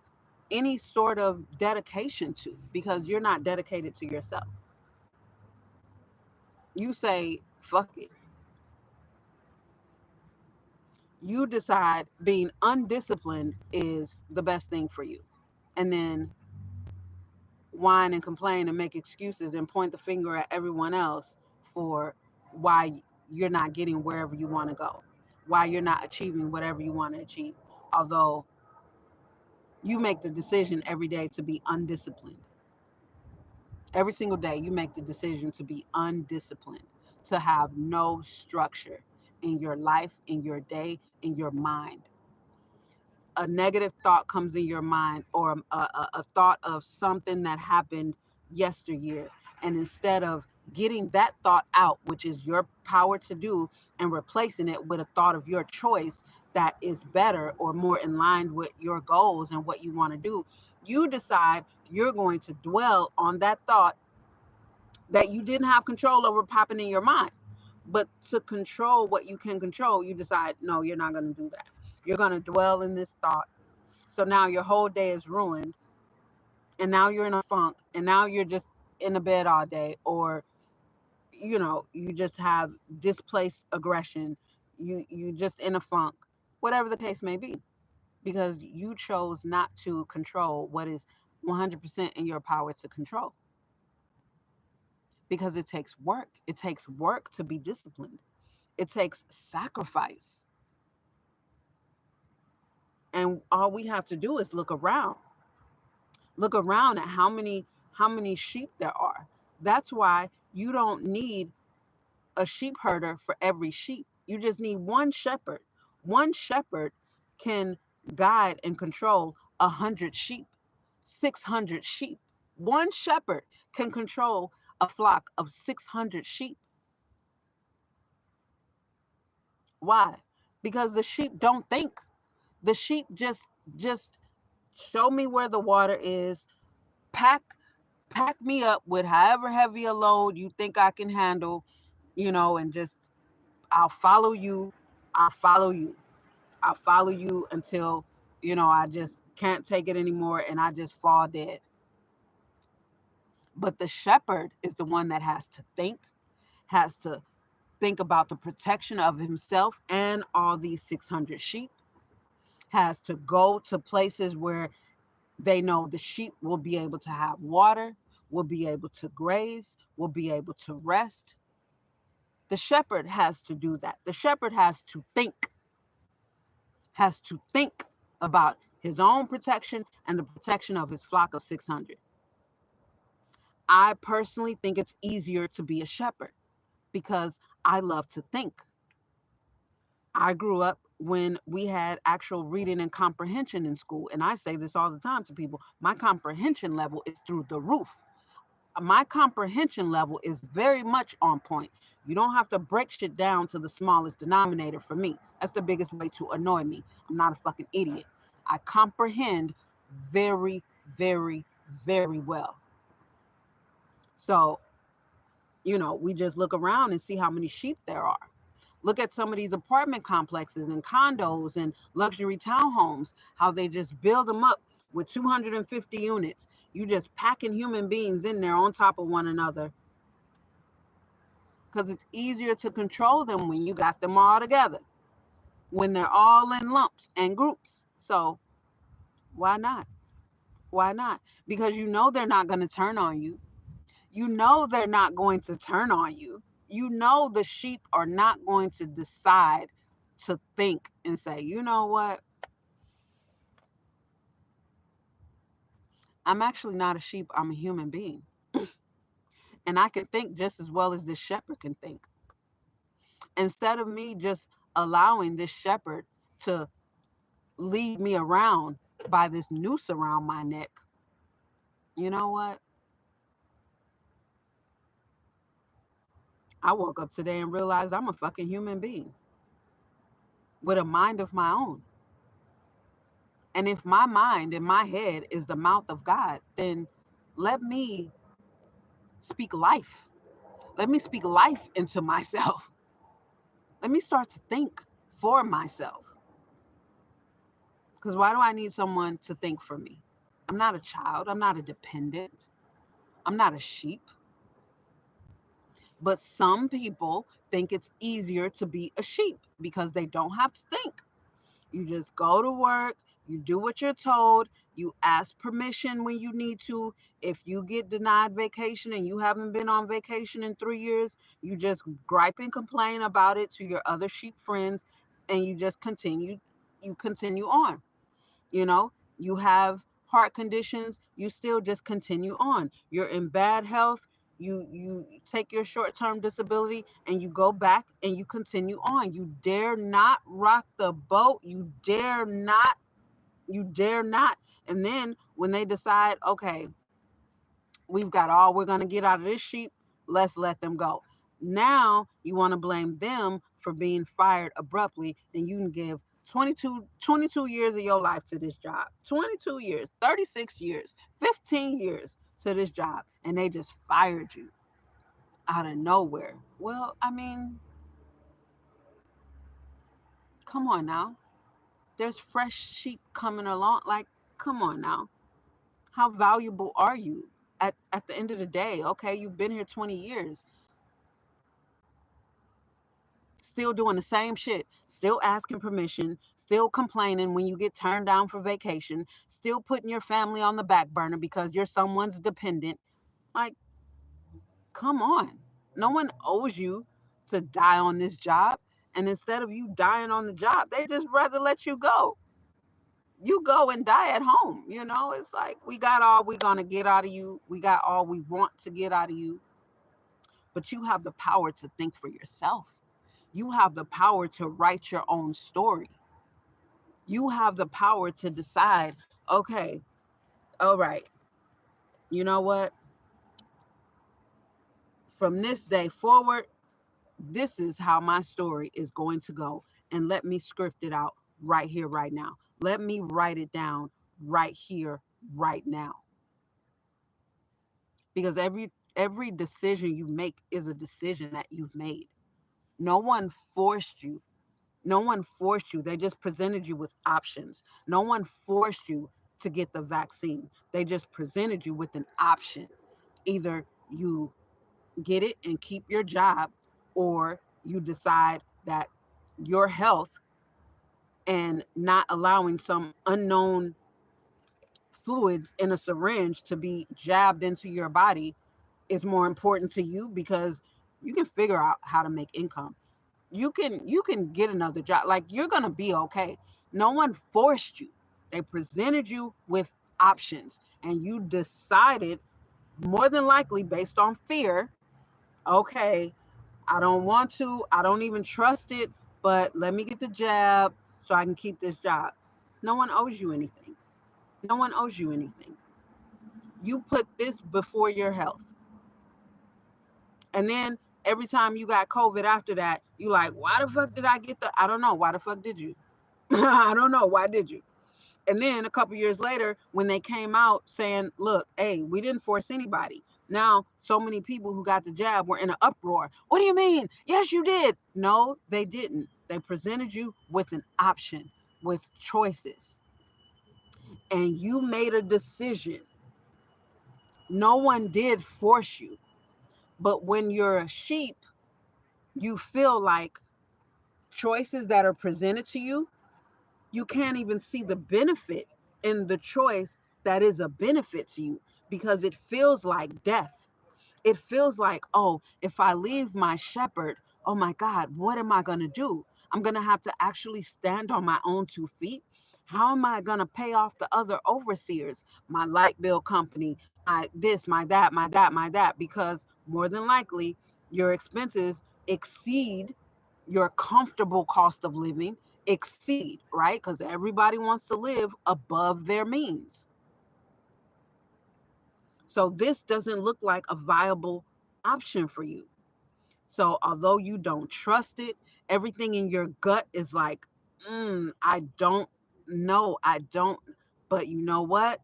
any sort of dedication to, because you're not dedicated to yourself. You say, fuck it. You decide being undisciplined is the best thing for you. And then whine and complain and make excuses and point the finger at everyone else for why you're not getting wherever you want to go, why you're not achieving whatever you want to achieve. Although you make the decision every day to be undisciplined. Every single day, you make the decision to be undisciplined, to have no structure in your life, in your day, in your mind. A negative thought comes in your mind, or a thought of something that happened yesteryear. And instead of getting that thought out, which is your power to do, and replacing it with a thought of your choice that is better or more in line with your goals and what you want to do. You decide you're going to dwell on that thought that you didn't have control over popping in your mind. But to control what you can control, you decide, no, you're not going to do that. You're going to dwell in this thought. So now your whole day is ruined. And now you're in a funk. And now you're just in the bed all day. Or, you just have displaced aggression. You just in a funk. Whatever the case may be. Because you chose not to control what is 100% in your power to control. Because it takes work. It takes work to be disciplined. It takes sacrifice. And all we have to do is look around. Look around at how many sheep there are. That's why you don't need a sheep herder for every sheep. You just need one shepherd. One shepherd can guide and control 100 sheep, 600 sheep. One shepherd can control a flock of 600 sheep. Why? Because the sheep don't think. The sheep just show me where the water is, pack me up with however heavy a load you think I can handle, and just I'll follow you. I'll follow you. I'll follow you until, I just can't take it anymore and I just fall dead. But the shepherd is the one that has to think about the protection of himself and all these 600 sheep, has to go to places where they know the sheep will be able to have water, will be able to graze, will be able to rest. The shepherd has to do that. The shepherd has to think about his own protection and the protection of his flock of 600. I personally think it's easier to be a shepherd because I love to think. I grew up when we had actual reading and comprehension in school. And I say this all the time to people. My comprehension level is through the roof. My comprehension level is very much on point. You don't have to break shit down to the smallest denominator for me. That's the biggest way to annoy me. I'm not a fucking idiot. I comprehend very, very, very well. So, we just look around and see how many sheep there are. Look at some of these apartment complexes and condos and luxury townhomes, how they just build them up with 250 units. You just packing human beings in there on top of one another because it's easier to control them when you got them all together, when they're all in lumps and groups. So why not? Why not? Because they're not going to turn on you. They're not going to turn on you. The sheep are not going to decide to think and say, you know what? I'm actually not a sheep. I'm a human being. And I can think just as well as this shepherd can think. Instead of me just allowing this shepherd to lead me around by this noose around my neck, you know what? I woke up today and realized I'm a fucking human being with a mind of my own. And if my mind in my head is the mouth of God, then let me speak life. Let me speak life into myself. Let me start to think for myself. Because why do I need someone to think for me? I'm not a child. I'm not a dependent. I'm not a sheep. But some people think it's easier to be a sheep because they don't have to think. You just go to work, you do what you're told, you ask permission when you need to. If you get denied vacation and you haven't been on vacation in 3 years, you just gripe and complain about it to your other sheep friends and you just continue on. You have heart conditions, you still just continue on. You're in bad health, you take your short-term disability and you go back and you continue on. You dare not rock the boat. You dare not. And then when they decide, okay, we've got all we're going to get out of this sheep, let's let them go. Now you want to blame them for being fired abruptly, and you can give 22 years of your life to this job, 22 years, 36 years, 15 years to this job, and they just fired you out of nowhere. Well, I mean, come on now. There's fresh sheep coming along. Like, come on now. How valuable are you at the end of the day? Okay, you've been here 20 years, still doing the same shit, still asking permission, still complaining when you get turned down for vacation, still putting your family on the back burner because you're someone's dependent. Like, come on. No one owes you to die on this job. And instead of you dying on the job, they just rather let you go. You go and die at home. It's like, we got all we're going to get out of you. We got all we want to get out of you. But you have the power to think for yourself. You have the power to write your own story. You have the power to decide, okay, all right, you know what? From this day forward, this is how my story is going to go. And let me script it out right here, right now. Let me write it down right here, right now. Because every decision you make is a decision that you've made. No one forced you. No one forced you. They just presented you with options. No one forced you to get the vaccine. They just presented you with an option. Either you get it and keep your job, or you decide that your health and not allowing some unknown fluids in a syringe to be jabbed into your body is more important to you, because you can figure out how to make income. You can get another job. Like, you're gonna be okay. No one forced you. They presented you with options, and you decided, more than likely based on fear, okay, I don't want to, I don't even trust it, but let me get the jab so I can keep this job. No one owes you anything. No one owes you anything. You put this before your health. And then every time you got COVID after that, you like, why the fuck did I get the, I don't know. Why the fuck did you? I don't know. Why did you? And then a couple years later, when they came out saying, look, hey, we didn't force anybody. Now, so many people who got the jab were in an uproar. What do you mean? Yes, you did. No, they didn't. They presented you with an option, with choices. And you made a decision. No one did force you. But when you're a sheep, you feel like choices that are presented to you, you can't even see the benefit in the choice that is a benefit to you, because it feels like death. It feels like, oh, if I leave my shepherd, oh my God, what am I going to do? I'm going to have to actually stand on my own 2 feet. How am I going to pay off the other overseers, my light bill company, my this, my that, my that, my that? Because more than likely, your expenses exceed your comfortable cost of living, exceed, right? Because everybody wants to live above their means. So this doesn't look like a viable option for you. So although you don't trust it, everything in your gut is like, I don't know. I don't. But you know what?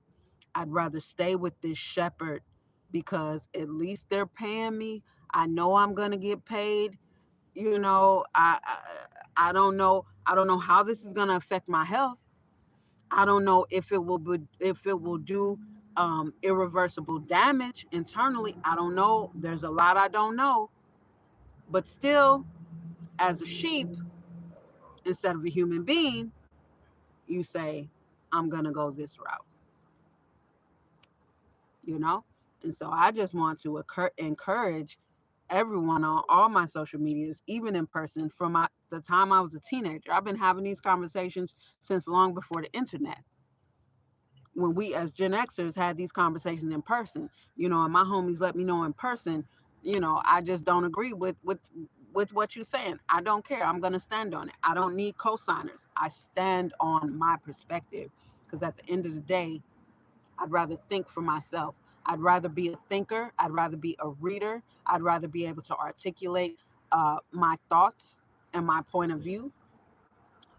I'd rather stay with this shepherd, because at least they're paying me. I know I'm going to get paid. I don't know. I don't know how this is going to affect my health. I don't know if it will do irreversible damage internally. I don't know. There's a lot I don't know. But still, as a sheep, instead of a human being, you say, I'm going to go this route, you know? And so I just want to encourage everyone on all my social medias, even in person, from the time I was a teenager. I've been having these conversations since long before the internet. When we as Gen Xers had these conversations in person, and my homies let me know in person, I just don't agree with what you're saying. I don't care. I'm going to stand on it. I don't need cosigners. I stand on my perspective, because at the end of the day, I'd rather think for myself. I'd rather be a thinker. I'd rather be a reader. I'd rather be able to articulate my thoughts and my point of view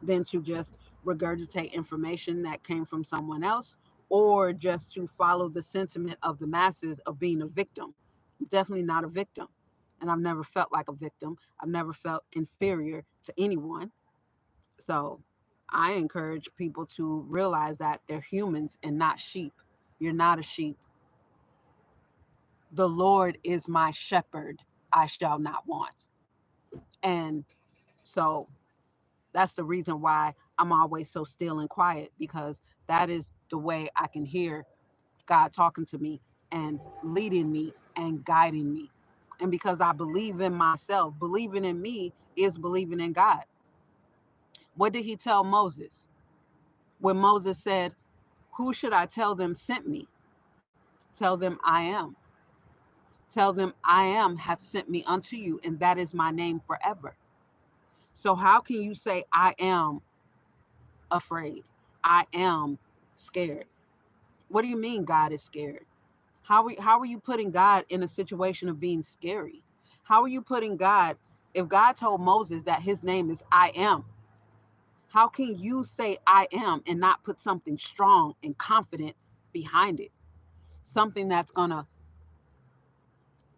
than to just regurgitate information that came from someone else, or just to follow the sentiment of the masses of being a victim. I'm definitely not a victim. And I've never felt like a victim. I've never felt inferior to anyone. So I encourage people to realize that they're humans and not sheep. You're not a sheep. The Lord is my shepherd. I shall not want. And so that's the reason why I'm always so still and quiet, because that is the way I can hear God talking to me and leading me and guiding me. And because I believe in myself, believing in me is believing in God. What did he tell Moses? When Moses said, "Who should I tell them sent me?" Tell them, "I am." Tell them, "I am hath sent me unto you, and that is my name forever." So how can you say, "I am afraid. I am scared"? What do you mean God is scared? How are you putting God in a situation of being scary? How are you putting God, if God told Moses that his name is I am, how can you say I am and not put something strong and confident behind it? Something that's gonna,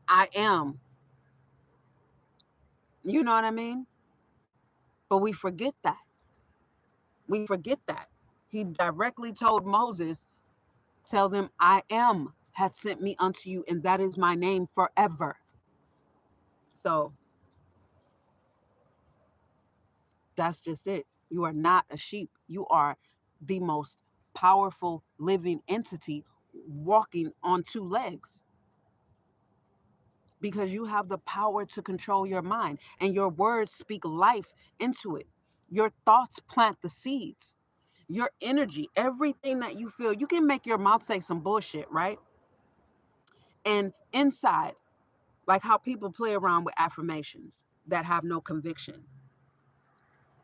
I am, you know what I mean? But we forget that. We forget that. He directly told Moses, "Tell them I am hath sent me unto you, and that is my name forever." So that's just it. You are not a sheep. You are the most powerful living entity walking on two legs, because you have the power to control your mind, and your words speak life into it. Your thoughts plant the seeds. Your energy, everything that you feel, you can make your mouth say some bullshit, right? And inside, like how people play around with affirmations that have no conviction.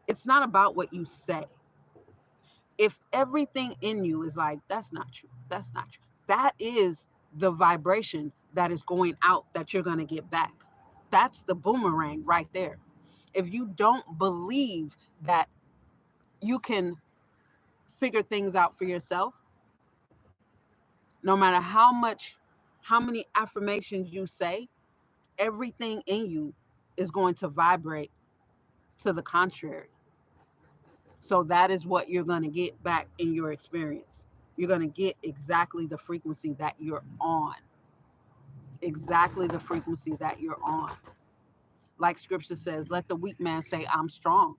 It's not about what you say. If everything in you is like, "That's not true, that's not true," that is the vibration that is going out that you're going to get back. That's the boomerang right there. If you don't believe that you can figure things out for yourself, no matter how many affirmations you say, everything in you is going to vibrate to the contrary. So that is what you're going to get back in your experience. You're going to get exactly the frequency that you're on. Exactly the frequency that you're on. Like scripture says, let the weak man say, "I'm strong."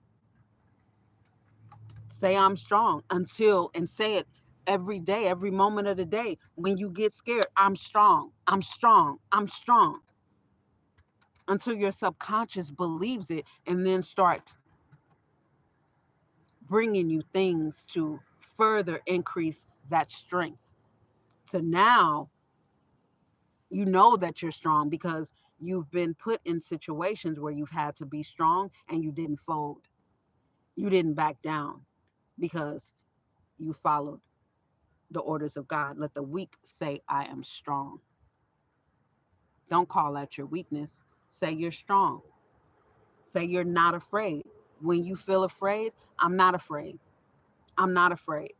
Say, "I'm strong," until, and say it every day, every moment of the day. When you get scared, "I'm strong, I'm strong, I'm strong," until your subconscious believes it, and then starts bringing you things to further increase that strength. So now you know that you're strong, because you've been put in situations where you've had to be strong and you didn't fold. You didn't back down, because you followed the orders of God. Let the weak say, "I am strong." Don't call out your weakness. Say you're strong. Say you're not afraid. When you feel afraid, "I'm not afraid. I'm not afraid."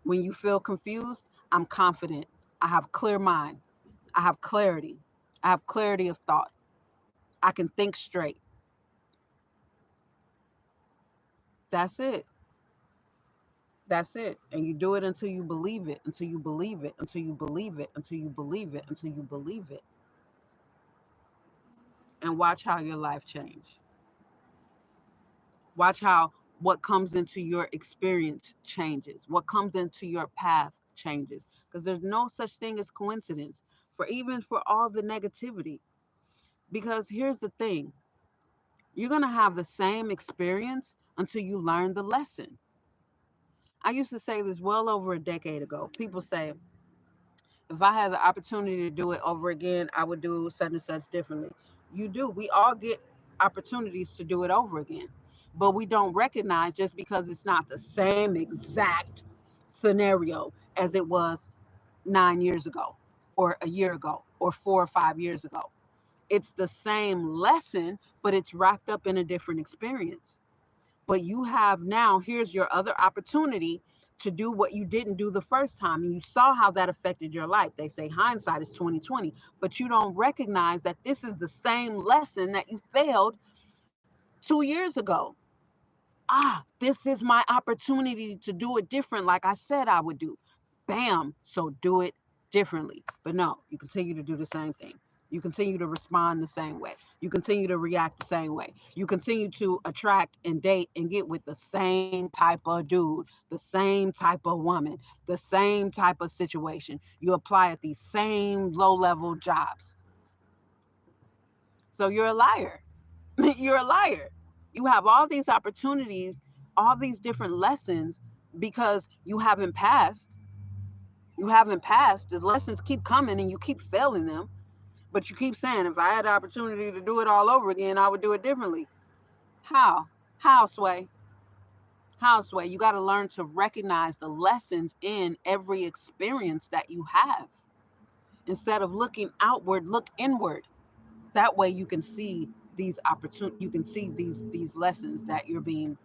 When you feel confused, "I'm confident. I have clear mind. I have clarity. I have clarity of thought. I can think straight." That's it. That's it. And you do it until you believe it, until you believe it, until you believe it, until you believe it, until you believe it. And watch how your life change. Watch how what comes into your experience changes. What comes into your path changes. Because there's no such thing as coincidence, for even for all the negativity. Because here's the thing, you're going to have the same experience until you learn the lesson. I used to say this well over a decade ago. People say, if I had the opportunity to do it over again, I would do such and such differently. You do. We all get opportunities to do it over again. But we don't recognize, just because it's not the same exact scenario as it was 9 years ago, or a year ago, or 4 or 5 years ago. It's the same lesson, but it's wrapped up in a different experience. But you have now, here's your other opportunity to do what you didn't do the first time. And you saw how that affected your life. They say hindsight is 2020, but you don't recognize that this is the same lesson that you failed 2 years ago. This is my opportunity to do it different, like I said I would do. Bam. So do it differently. But no, you continue to do the same thing. You continue to respond the same way. You continue to react the same way. You continue to attract and date and get with the same type of dude, the same type of woman, the same type of situation. You apply at these same low-level jobs. So you're a liar. You're a liar. You have all these opportunities, all these different lessons, because you haven't passed. You haven't passed. The lessons keep coming and you keep failing them. But you keep saying, if I had the opportunity to do it all over again, I would do it differently. How? How, Sway? How, Sway? You got to learn to recognize the lessons in every experience that you have. Instead of looking outward, look inward. That way you can see these opportunities, you can see these lessons that you're being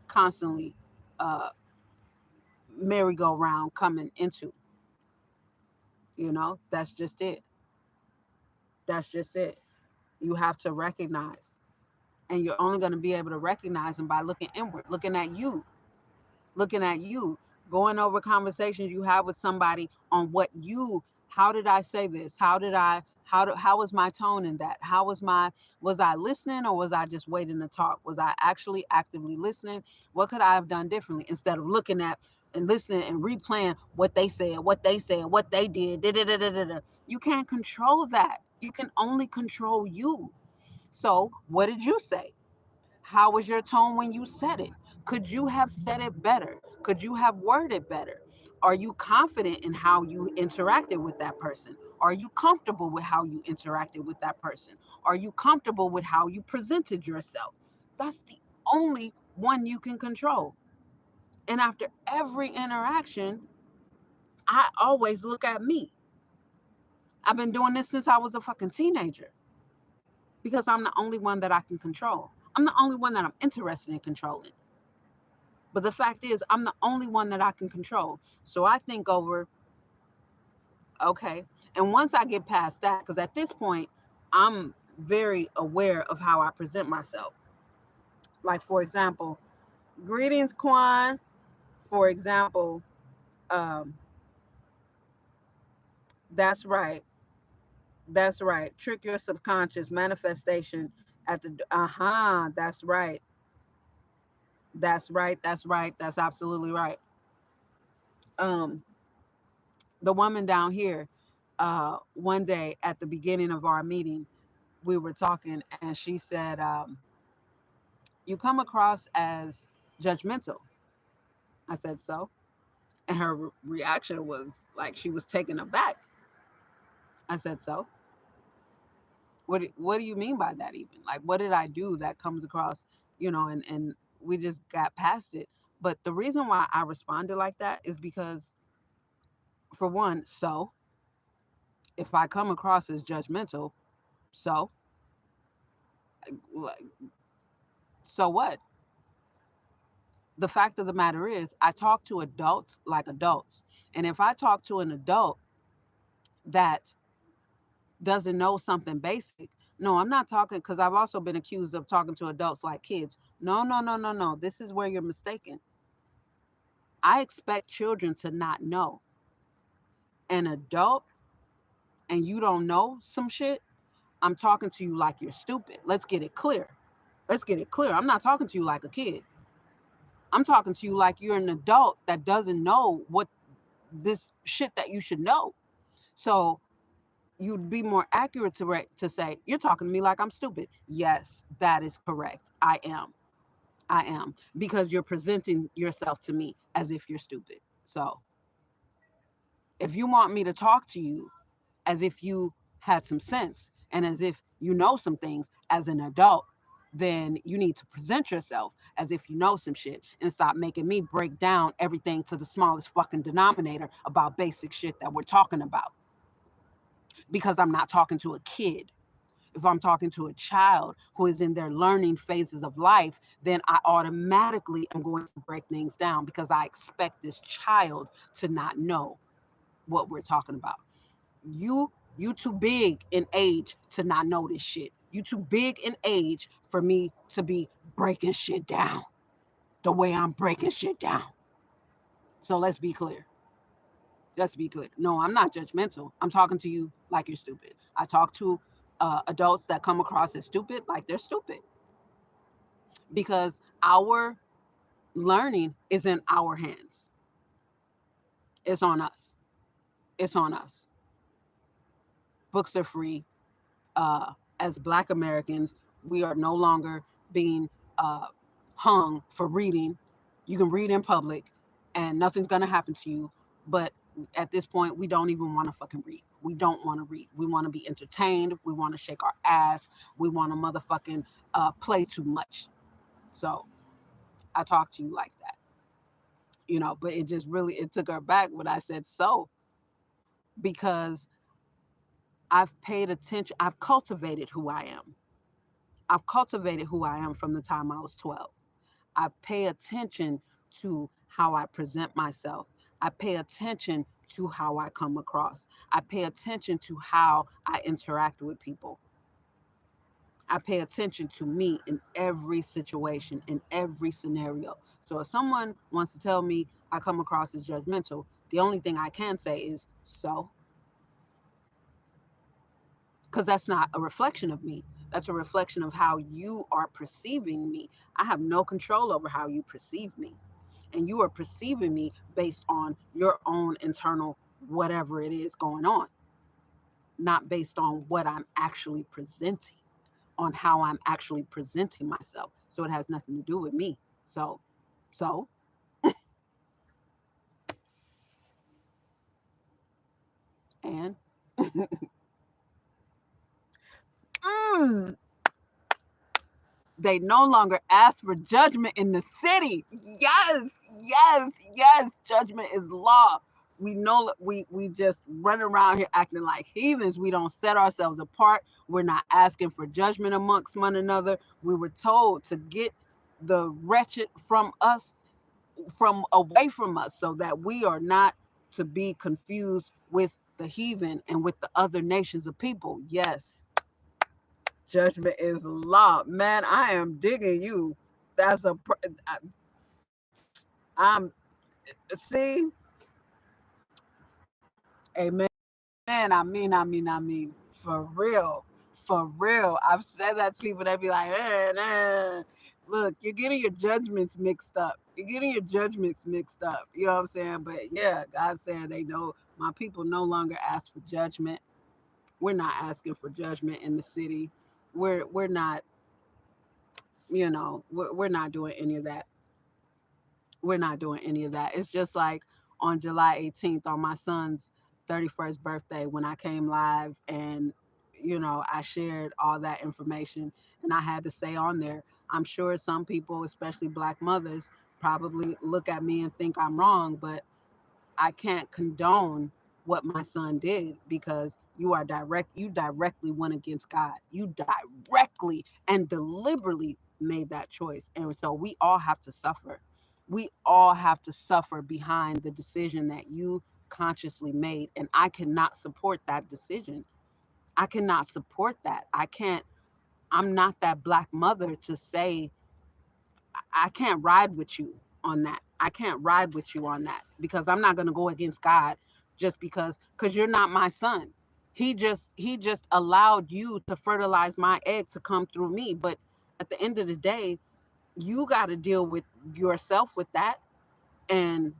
constantly uh merry-go-round coming into. That's just it. That's just it. You have to recognize, and you're only going to be able to recognize them by looking inward, looking at you, going over conversations you have with somebody on how did I say this? How was my tone in that? Was I listening, or was I just waiting to talk? Was I actually actively listening? What could I have done differently, instead of looking at and listening and replaying what they said, what they did? Da, da, da, da, da, da. You can't control that. You can only control you. So what did you say? How was your tone when you said it? Could you have said it better? Could you have worded better? Are you confident in how you interacted with that person? Are you comfortable with how you interacted with that person? Are you comfortable with how you presented yourself? That's the only one you can control. And after every interaction, I always look at me. I've been doing this since I was a fucking teenager, because I'm the only one that I can control. I'm the only one that I'm interested in controlling. But the fact is, I'm the only one that I can control. So I think over, okay. And once I get past that, because at this point, I'm very aware of how I present myself. Like, for example, greetings, Quan. For example, um, that's right. That's right. Trick your subconscious manifestation at the, that's right. That's right. That's right. That's absolutely right. Um, the woman down here, one day at the beginning of our meeting, we were talking, and she said, you come across as judgmental. I said, so? And her reaction was like she was taken aback. I said, so? What do you mean by that even? Like, what did I do that comes across, and we just got past it. But the reason why I responded like that is because, for one, so if I come across as judgmental, so like, so what? The fact of the matter is, I talk to adults like adults. And if I talk to an adult that doesn't know something basic, no, I'm not talking, because I've also been accused of talking to adults like kids. No, no, no, no, no. This is where you're mistaken. I expect children to not know. An adult, and you don't know some shit, I'm talking to you like you're stupid. Let's get it clear. Let's get it clear. I'm not talking to you like a kid. I'm talking to you like you're an adult that doesn't know what this shit that you should know. So you'd be more accurate to say, you're talking to me like I'm stupid. Yes, that is correct. I am. I am. Because you're presenting yourself to me as if you're stupid. So if you want me to talk to you as if you had some sense, and as if you know some things as an adult, then you need to present yourself as if you know some shit and stop making me break down everything to the smallest fucking denominator about basic shit that we're talking about. Because I'm not talking to a kid. If I'm talking to a child who is in their learning phases of life, then I automatically am going to break things down because I expect this child to not know what we're talking about. You too big in age to not know this shit. You too big in age for me to be breaking shit down the way I'm breaking shit down. So let's be clear. Let's be clear. No, I'm not judgmental. I'm talking to you like you're stupid. I talk to adults that come across as stupid like they're stupid. Because our learning is in our hands. It's on us. It's on us. Books are free. As Black Americans, we are no longer being hung for reading. You can read in public and nothing's going to happen to you. But at this point, we don't even want to fucking read. We don't want to read. We want to be entertained. We want to shake our ass. We want to motherfucking play too much. So I talk to you like that. You know, but it just really, it took her back when I said so, because I've paid attention. I've cultivated who I am. I've cultivated who I am from the time I was 12. I pay attention to how I present myself. I pay attention to how I come across. I pay attention to how I interact with people. I pay attention to me in every situation, in every scenario. So if someone wants to tell me I come across as judgmental, the only thing I can say is so. Because that's not a reflection of me. That's a reflection of how you are perceiving me. I have no control over how you perceive me. And you are perceiving me based on your own internal whatever it is going on, not based on what I'm actually presenting, on how I'm actually presenting myself. So it has nothing to do with me. So and mm, they no longer ask for judgment in the city. Yes, yes, yes. Judgment is law. We know we just run around here acting like heathens. We don't set ourselves apart. We're not asking for judgment amongst one another. We were told to get the wretched from us, from away from us, so that we are not to be confused with the heathen and with the other nations of people. Yes. Judgment is law. Man, I am digging you. That's a. I'm. See. Amen. I mean. For real. For real. I've said that to people. They be like, look, you're getting your judgments mixed up. You're getting your judgments mixed up. You know what I'm saying? But yeah, God said they know my people no longer ask for judgment. We're not asking for judgment in the city. We're not, we're not doing any of that. We're not doing any of that. It's just like on July 18th, on my son's 31st birthday, when I came live and, I shared all that information, and I had to say on there, I'm sure some people, especially Black mothers, probably look at me and think I'm wrong, but I can't condone what my son did, because you directly went against God. You directly and deliberately made that choice. And so we all have to suffer. We all have to suffer behind the decision that you consciously made. And I cannot support that decision. I cannot support that. I'm not that Black mother to say, I can't ride with you on that. I can't ride with you on that, because I'm not going to go against God just because you're not my son. He just allowed you to fertilize my egg to come through me, but at the end of the day, you got to deal with yourself with that, and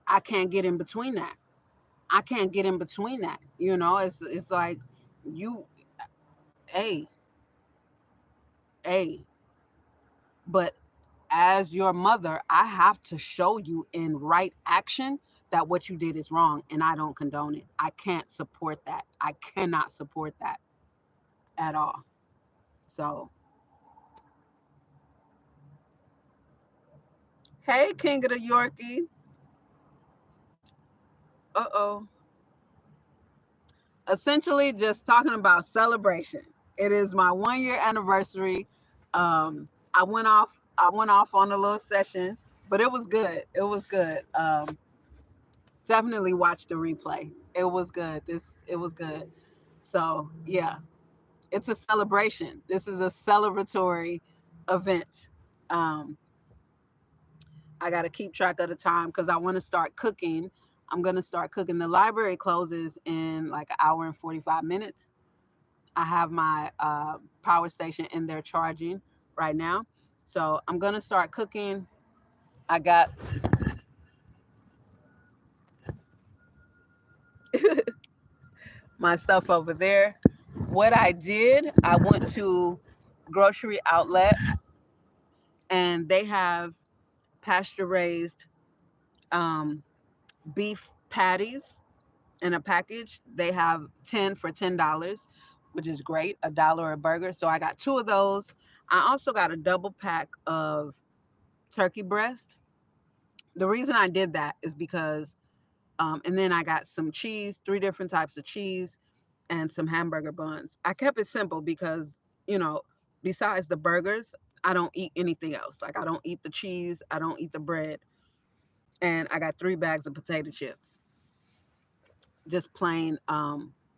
I can't get in between that. I can't get in between that. It's like you, hey, hey, but as your mother, I have to show you in right action that what you did is wrong, and I don't condone it. I can't support that. I cannot support that at all. So Hey, King of the Yorkie. Uh-oh. Essentially just talking about celebration. It is my 1 year anniversary. I went off on a little session, but it was good. It was good. Definitely watch the replay. It was good. It was good. So yeah, it's a celebration. This is a celebratory event. Um, I got to keep track of the time because I want to start cooking. I'm going to start cooking. The library closes in like an hour and 45 minutes. I have my power station in there charging right now. So I'm going to start cooking. I got my stuff over there. What I did, I went to grocery outlet and they have pasture raised um, beef patties in a package. They have 10 for $10, which is great, $1 a burger. So I got two of those. I also got a double pack of turkey breast. The reason I did that is because, and then I got some cheese, three different types of cheese, and some hamburger buns. I kept it simple because, you know, besides the burgers, I don't eat anything else. Like I don't eat the cheese, I don't eat the bread, and I got 3 bags of potato chips, just plain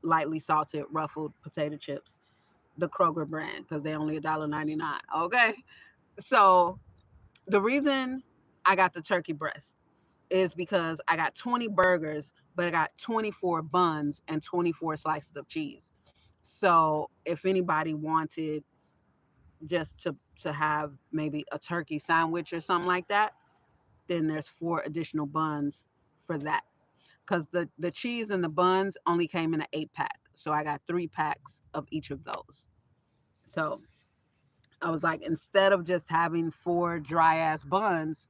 lightly salted ruffled potato chips, the Kroger brand, because they only $1.99. Okay, so the reason I got the turkey breast is because I got 20 burgers, but I got 24 buns and 24 slices of cheese. So if anybody wanted just to have maybe a turkey sandwich or something like that, then there's 4 additional buns for that. Because the cheese and the buns only came in an 8 pack. So I got 3 packs of each of those. So I was like, instead of just having 4 dry ass buns,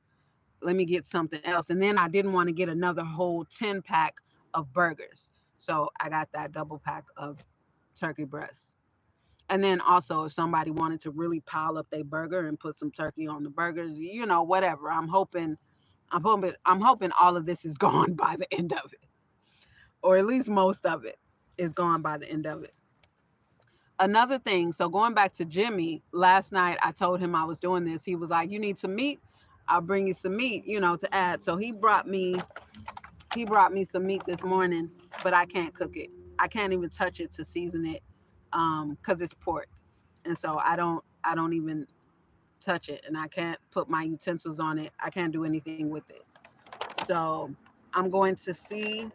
let me get something else. And then I didn't want to get another whole 10 pack of burgers. So I got that double pack of turkey breasts. And then also, if somebody wanted to really pile up their burger and put some turkey on the burgers, whatever. I'm hoping all of this is gone by the end of it, or at least most of it is gone by the end of it. Another thing, so going back to Jimmy, last night I told him I was doing this. He was like, "You need some meat? I'll bring you some meat, to add." So he brought me some meat this morning, but I can't cook it. I can't even touch it to season it, because it's pork, and so I don't even touch it, and I can't put my utensils on it. I can't do anything with it. So I'm going to see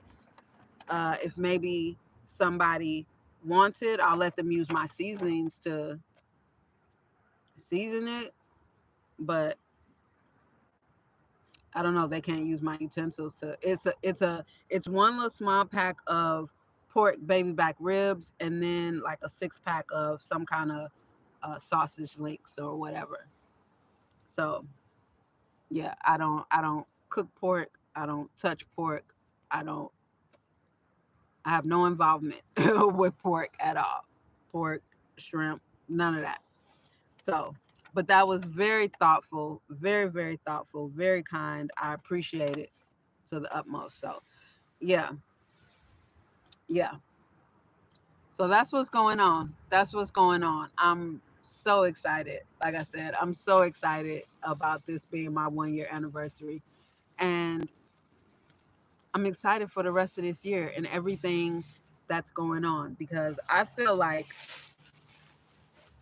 if maybe somebody wants it. I'll let them use my seasonings to season it, but I don't know. They can't use my utensils to. It's one little small pack of pork baby back ribs, and then like a 6 pack of some kind of sausage links or whatever. So yeah, I don't cook pork. I don't touch pork. I don't. I have no involvement with pork at all. Pork, shrimp, none of that. So, but that was very thoughtful, very, very thoughtful, very kind. I appreciate it to the utmost. So, yeah, yeah. So that's what's going on. That's what's going on. I'm so excited. Like I said, I'm so excited about this being my 1 year anniversary. And I'm excited for the rest of this year and everything that's going on because I feel like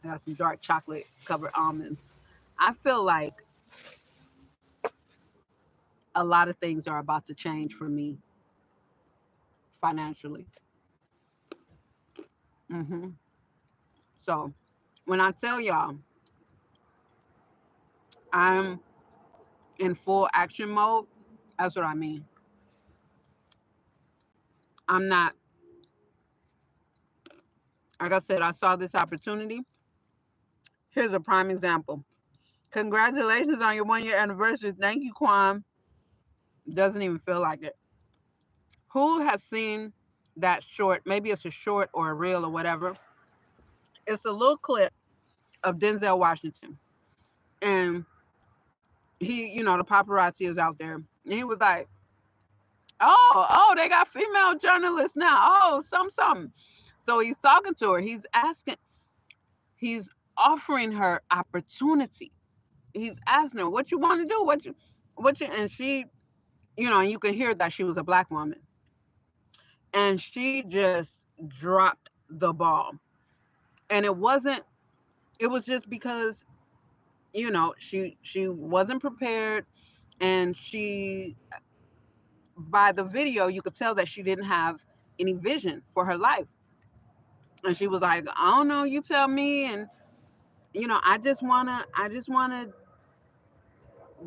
I got some dark chocolate covered almonds. I feel like a lot of things are about to change for me financially. hmm So when I tell y'all I'm in full action mode, that's what I mean. I'm not, like I said, I saw this opportunity. Here's a prime example. Congratulations on your 1 year anniversary. Thank you, Quan. Doesn't even feel like it. Who has seen that short? Maybe it's a short or a reel or whatever. It's a little clip of Denzel Washington. And the paparazzi is out there. And he was like, oh, they got female journalists now. Oh, something. So he's talking to her. He's offering her opportunity. He's asking her, what you want to do? And she, and you can hear that she was a black woman. And she just dropped the ball. And it was just because, she wasn't prepared, and by the video, you could tell that she didn't have any vision for her life. And she was like, I don't know, you tell me. And, I just wanna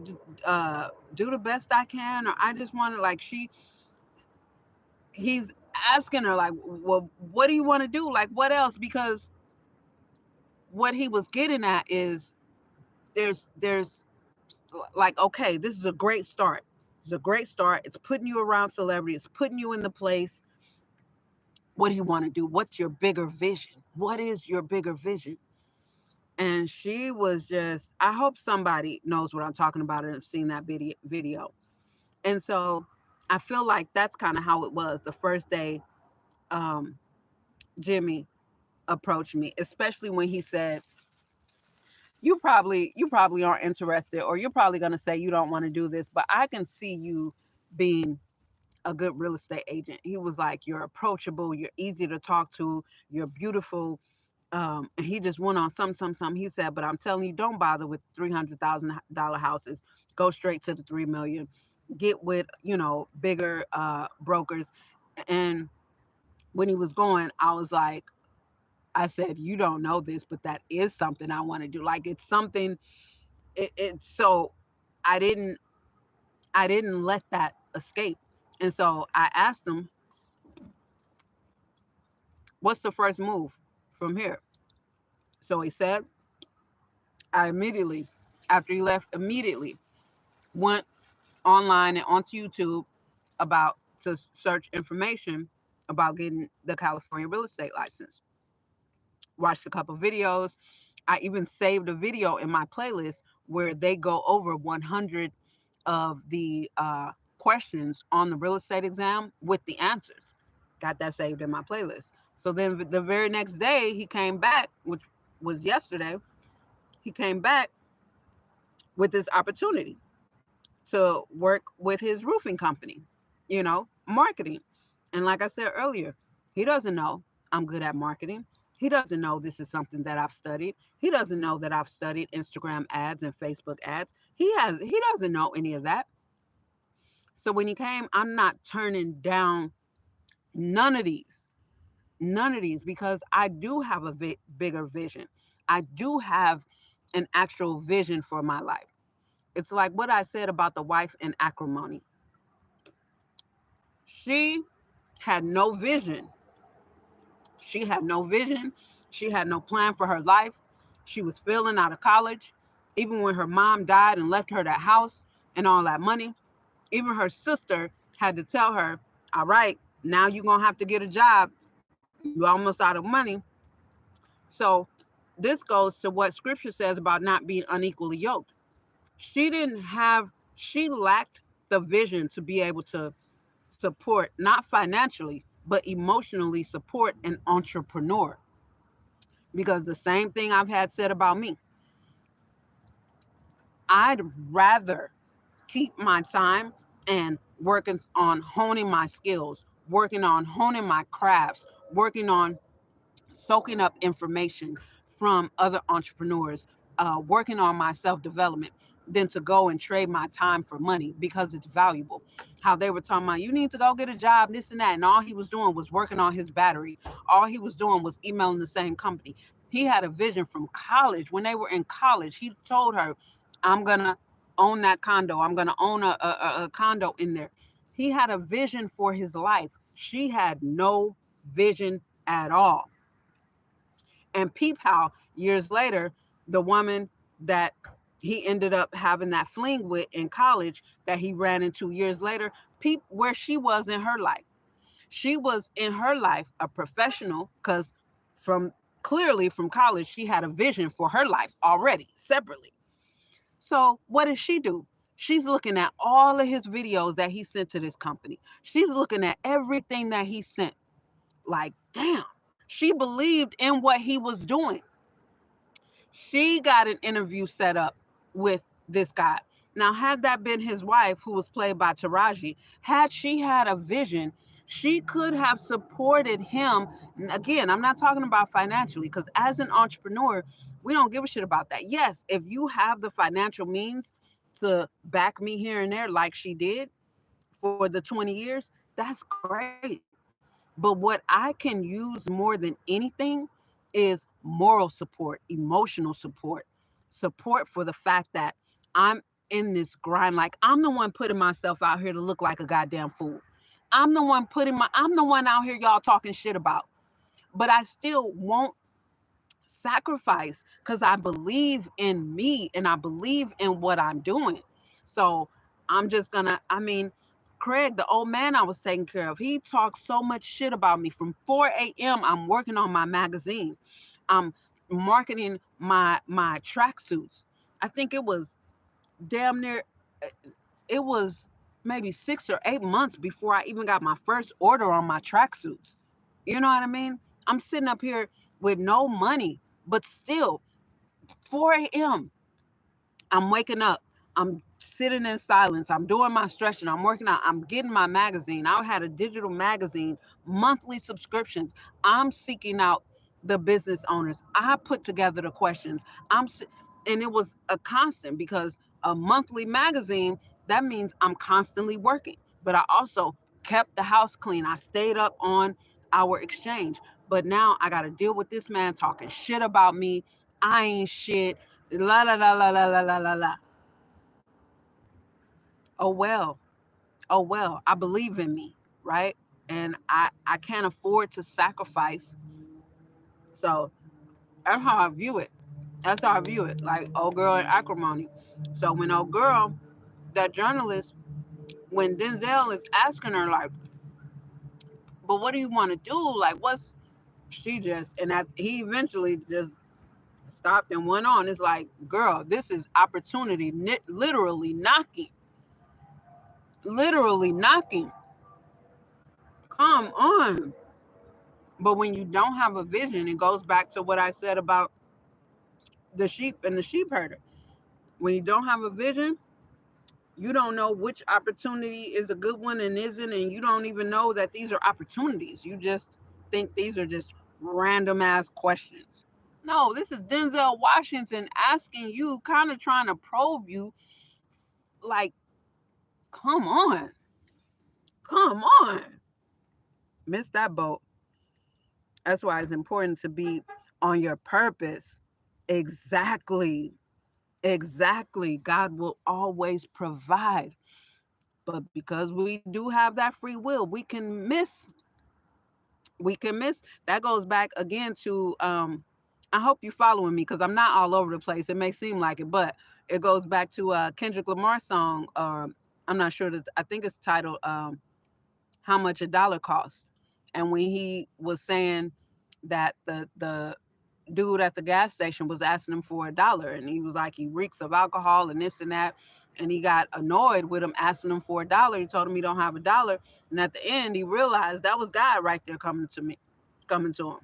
do the best I can, or I just wanna, like, he's asking her, like, well, what do you want to do? Like, what else? Because what he was getting at is, there's like, okay, this is a great start. It's a great start. It's putting you around celebrities, it's putting you in the place. What do you want to do? What's your bigger vision? What is your bigger vision? And she was just, I hope somebody knows what I'm talking about and have seen that video. And so I feel like that's kind of how it was the first day um, Jimmy approached me, especially when he said, you probably aren't interested, or you're probably going to say you don't want to do this, but I can see you being a good real estate agent. He was like, you're approachable, you're easy to talk to, you're beautiful. And he just went on some. He said, but I'm telling you, don't bother with $300,000 houses. Go straight to the 3 million. Get with bigger brokers. And when he was going, I said, you don't know this, but that is something I want to do. Like, it's something. So I didn't let that escape. And so I asked him, what's the first move from here? So he said, I immediately, after he left, immediately went online and onto YouTube about to search information about getting the California real estate license. Watched a couple videos. I even saved a video in my playlist where they go over 100 of the questions on the real estate exam with the answers. Got that saved in my playlist. So then the very next day he came back, which was yesterday. He came back with this opportunity to work with his roofing company, marketing. And like I said earlier, he doesn't know I'm good at marketing. He doesn't know this is something that I've studied. He doesn't know that I've studied Instagram ads and Facebook ads. He doesn't know any of that. So when he came, I'm not turning down none of these. None of these, because I do have a bigger vision. I do have an actual vision for my life. It's like what I said about the wife in acrimony. She had no vision. She had no vision. She had no plan for her life. She was failing out of college. Even when her mom died and left her that house and all that money, even her sister had to tell her, all right, now you're going to have to get a job. You're almost out of money. So this goes to what scripture says about not being unequally yoked. She lacked the vision to be able to support, not financially, but emotionally support an entrepreneur. Because the same thing I've had said about me, I'd rather keep my time and working on honing my skills, working on honing my crafts, working on soaking up information from other entrepreneurs, working on my self-development, than to go and trade my time for money, because it's valuable. How they were talking about, you need to go get a job, this and that. And all he was doing was working on his battery. All he was doing was emailing the same company. He had a vision from college. When they were in college, he told her, I'm going to own that condo. I'm going to own a condo in there. He had a vision for his life. She had no vision at all. And peep how years later, the woman that he ended up having that fling with in college, that he ran into years later, peep where she was in her life. She was in her life a professional, because clearly from college, she had a vision for her life already separately. So what does she do? She's looking at all of his videos that he sent to this company. She's looking at everything that he sent. Like, damn, she believed in what he was doing. She got an interview set up with this guy. Now, had that been his wife, who was played by Taraji, had she had a vision, she could have supported him. Again, I'm not talking about financially, because as an entrepreneur, we don't give a shit about that. Yes, if you have the financial means to back me here and there, like she did for the 20 years, that's great. But what I can use more than anything is moral support, emotional support for the fact that I'm in this grind. Like, I'm the one putting myself out here to look like a goddamn fool. I'm the one out here y'all talking shit about. But I still won't sacrifice because I believe in me and I believe in what I'm doing. So I'm just gonna, I mean, Craig, the old man I was taking care of, he talked so much shit about me. From 4 a.m., I'm working on my magazine. I'm marketing my tracksuits. I think it was damn near, it was maybe 6 or 8 months before I even got my first order on my tracksuits. You know what I mean? I'm sitting up here with no money, but still, 4 a.m. I'm waking up. I'm sitting in silence. I'm doing my stretching. I'm working out. I'm getting my magazine. I had a digital magazine, monthly subscriptions. I'm seeking out the business owners. I put together the questions. And it was a constant because a monthly magazine, that means I'm constantly working. But I also kept the house clean. I stayed up on our exchange. But now I got to deal with this man talking shit about me. I ain't shit. La la la la la la la la la. Oh well. Oh well. I believe in me, right? And I can't afford to sacrifice. So that's how I view it. That's how I view it. Like old girl and acrimony. So when old girl, that journalist, when Denzel is asking her like, but what do you want to do? Like, what's she just and that he eventually just stopped and went on. It's like, girl, this is opportunity, literally knocking. Come on. But when you don't have a vision, it goes back to what I said about the sheep and the sheep herder. When you don't have a vision, you don't know which opportunity is a good one and isn't, and you don't even know that these are opportunities. You just think these are just random ass questions. No, this is Denzel Washington asking you, kind of trying to probe you, like, come on, come on. Miss that boat. That's why it's important to be on your purpose. Exactly. Exactly. God will always provide. But because we do have that free will, we can miss. We can miss. That goes back again to I hope you're following me because I'm not all over the place. It may seem like it, but it goes back to Kendrick Lamar's song. I'm not sure that I think it's titled "How Much a Dollar Costs," and when he was saying that the dude at the gas station was asking him for $1, and he was like, he reeks of alcohol and this and that, and he got annoyed with him asking him for $1. He told him he don't have $1, and at the end he realized that was God right there coming to him.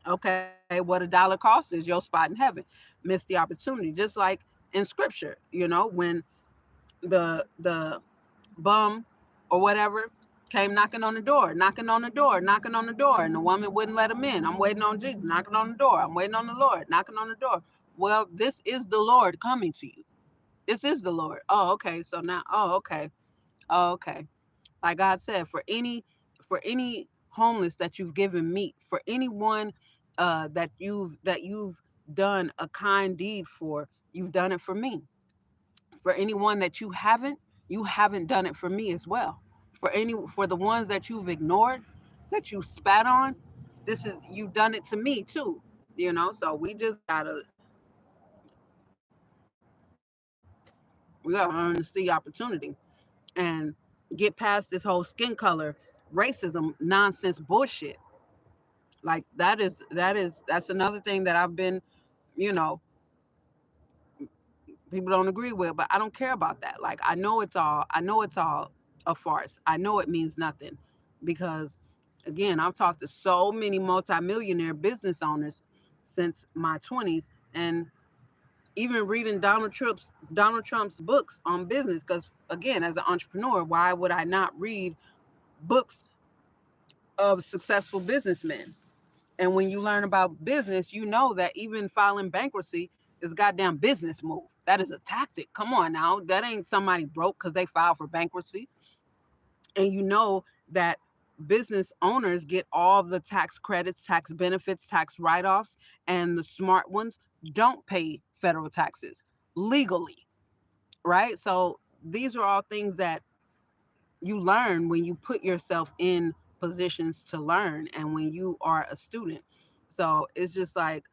Okay, what $1 costs is your spot in heaven. Missed the opportunity, just like in scripture, when the bum or whatever came knocking on the door, knocking on the door, knocking on the door, and the woman wouldn't let him in. I'm waiting on Jesus, knocking on the door. I'm waiting on the Lord, knocking on the door. Well, this is the Lord coming to you. This is the Lord. Oh, okay. So now, oh, okay. Oh, okay. Like God said, for any homeless that you've given meat, for anyone that you've done a kind deed for, you've done it for me. For anyone that you haven't done it for me as well. For the ones that you've ignored, that you spat on, this is you've done it to me too. So we gotta learn to see opportunity and get past this whole skin color racism nonsense bullshit. Like that's another thing that I've been, you know, People don't agree with, but I don't care about that. Like I know it's all a farce. I know it means nothing because again, I've talked to so many multimillionaire business owners since my 20s and even reading Donald Trump's books on business cuz again, as an entrepreneur, why would I not read books of successful businessmen? And when you learn about business, you know that even filing bankruptcy is a goddamn business move. That is a tactic. Come on now. That ain't somebody broke because they filed for bankruptcy. And you know that business owners get all the tax credits, tax benefits, tax write offs, and the smart ones don't pay federal taxes legally, right? So these are all things that you learn when you put yourself in positions to learn and when you are a student. So it's just like,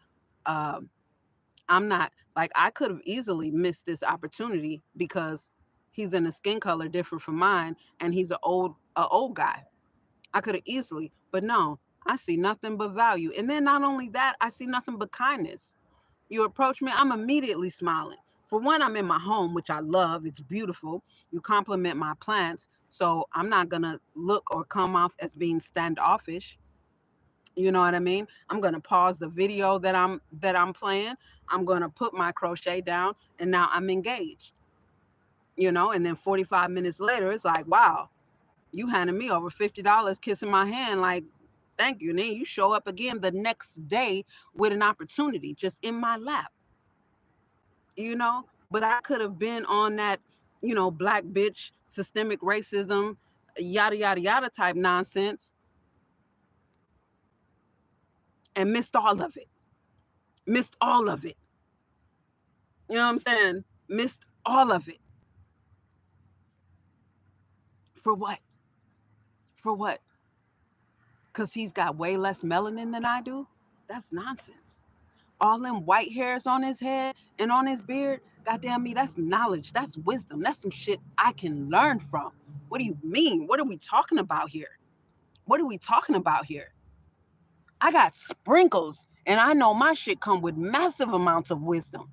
um, I'm not like I could have easily missed this opportunity because he's in a skin color different from mine and he's a old guy. I could have easily, but no, I see nothing but value. And then not only that, I see nothing but kindness. You approach me, I'm immediately smiling. For one, I'm in my home, which I love. It's beautiful. You compliment my plants, so I'm not gonna look or come off as being standoffish. You know what I mean? I'm gonna pause the video that I'm playing. I'm gonna put my crochet down, and now I'm engaged. And then 45 minutes later, it's like, wow, you handed me over $50, kissing my hand, like, thank you. And then you show up again the next day with an opportunity just in my lap. But I could have been on that, black bitch, systemic racism, yada yada yada type nonsense and missed all of it. Missed all of it. You know what I'm saying? Missed all of it. For what? For what? Because he's got way less melanin than I do? That's nonsense. All them white hairs on his head and on his beard, goddamn me, that's knowledge. That's wisdom. That's some shit I can learn from. What do you mean? What are we talking about here? What are we talking about here? I got sprinkles, and I know my shit come with massive amounts of wisdom.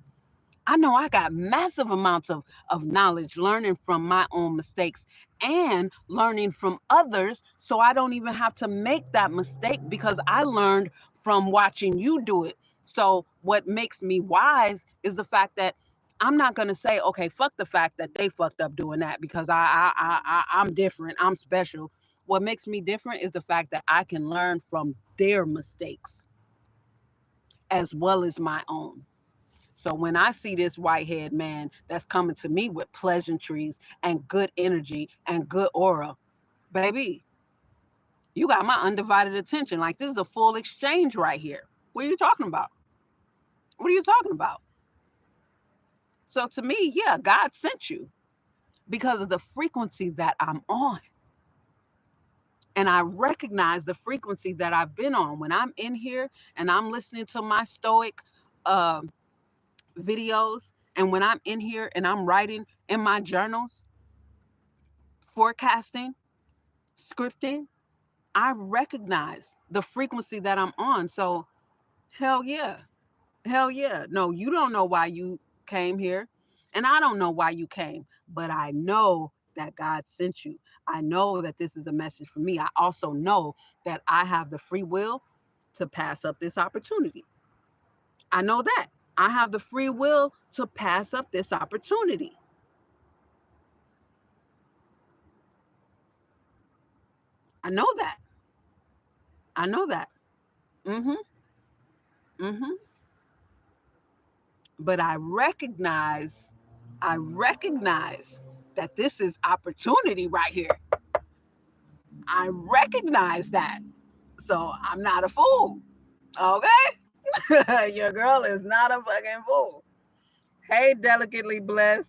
I know I got massive amounts of knowledge, learning from my own mistakes and learning from others. So I don't even have to make that mistake because I learned from watching you do it. So what makes me wise is the fact that I'm not going to say, okay, fuck the fact that they fucked up doing that because I'm different. I'm special. What makes me different is the fact that I can learn from their mistakes as well as my own. So when I see this white haired man that's coming to me with pleasantries and good energy and good aura, baby, you got my undivided attention. Like this is a full exchange right here. What are you talking about? What are you talking about? So to me, yeah, God sent you because of the frequency that I'm on. And I recognize the frequency that I've been on when I'm in here and I'm listening to my stoic uh, videos. And when I'm in here and I'm writing in my journals, forecasting, scripting, I recognize the frequency that I'm on. So, hell yeah. Hell yeah. No, you don't know why you came here. And I don't know why you came, but I know that God sent you. I know that this is a message for me. I also know that I have the free will to pass up this opportunity. I know that. I have the free will to pass up this opportunity. I know that. I know that. Mhm. Mhm. But I recognize that this is opportunity right here. I recognize that. So I'm not a fool. Okay? Your girl is not a fucking fool. Hey, delicately blessed.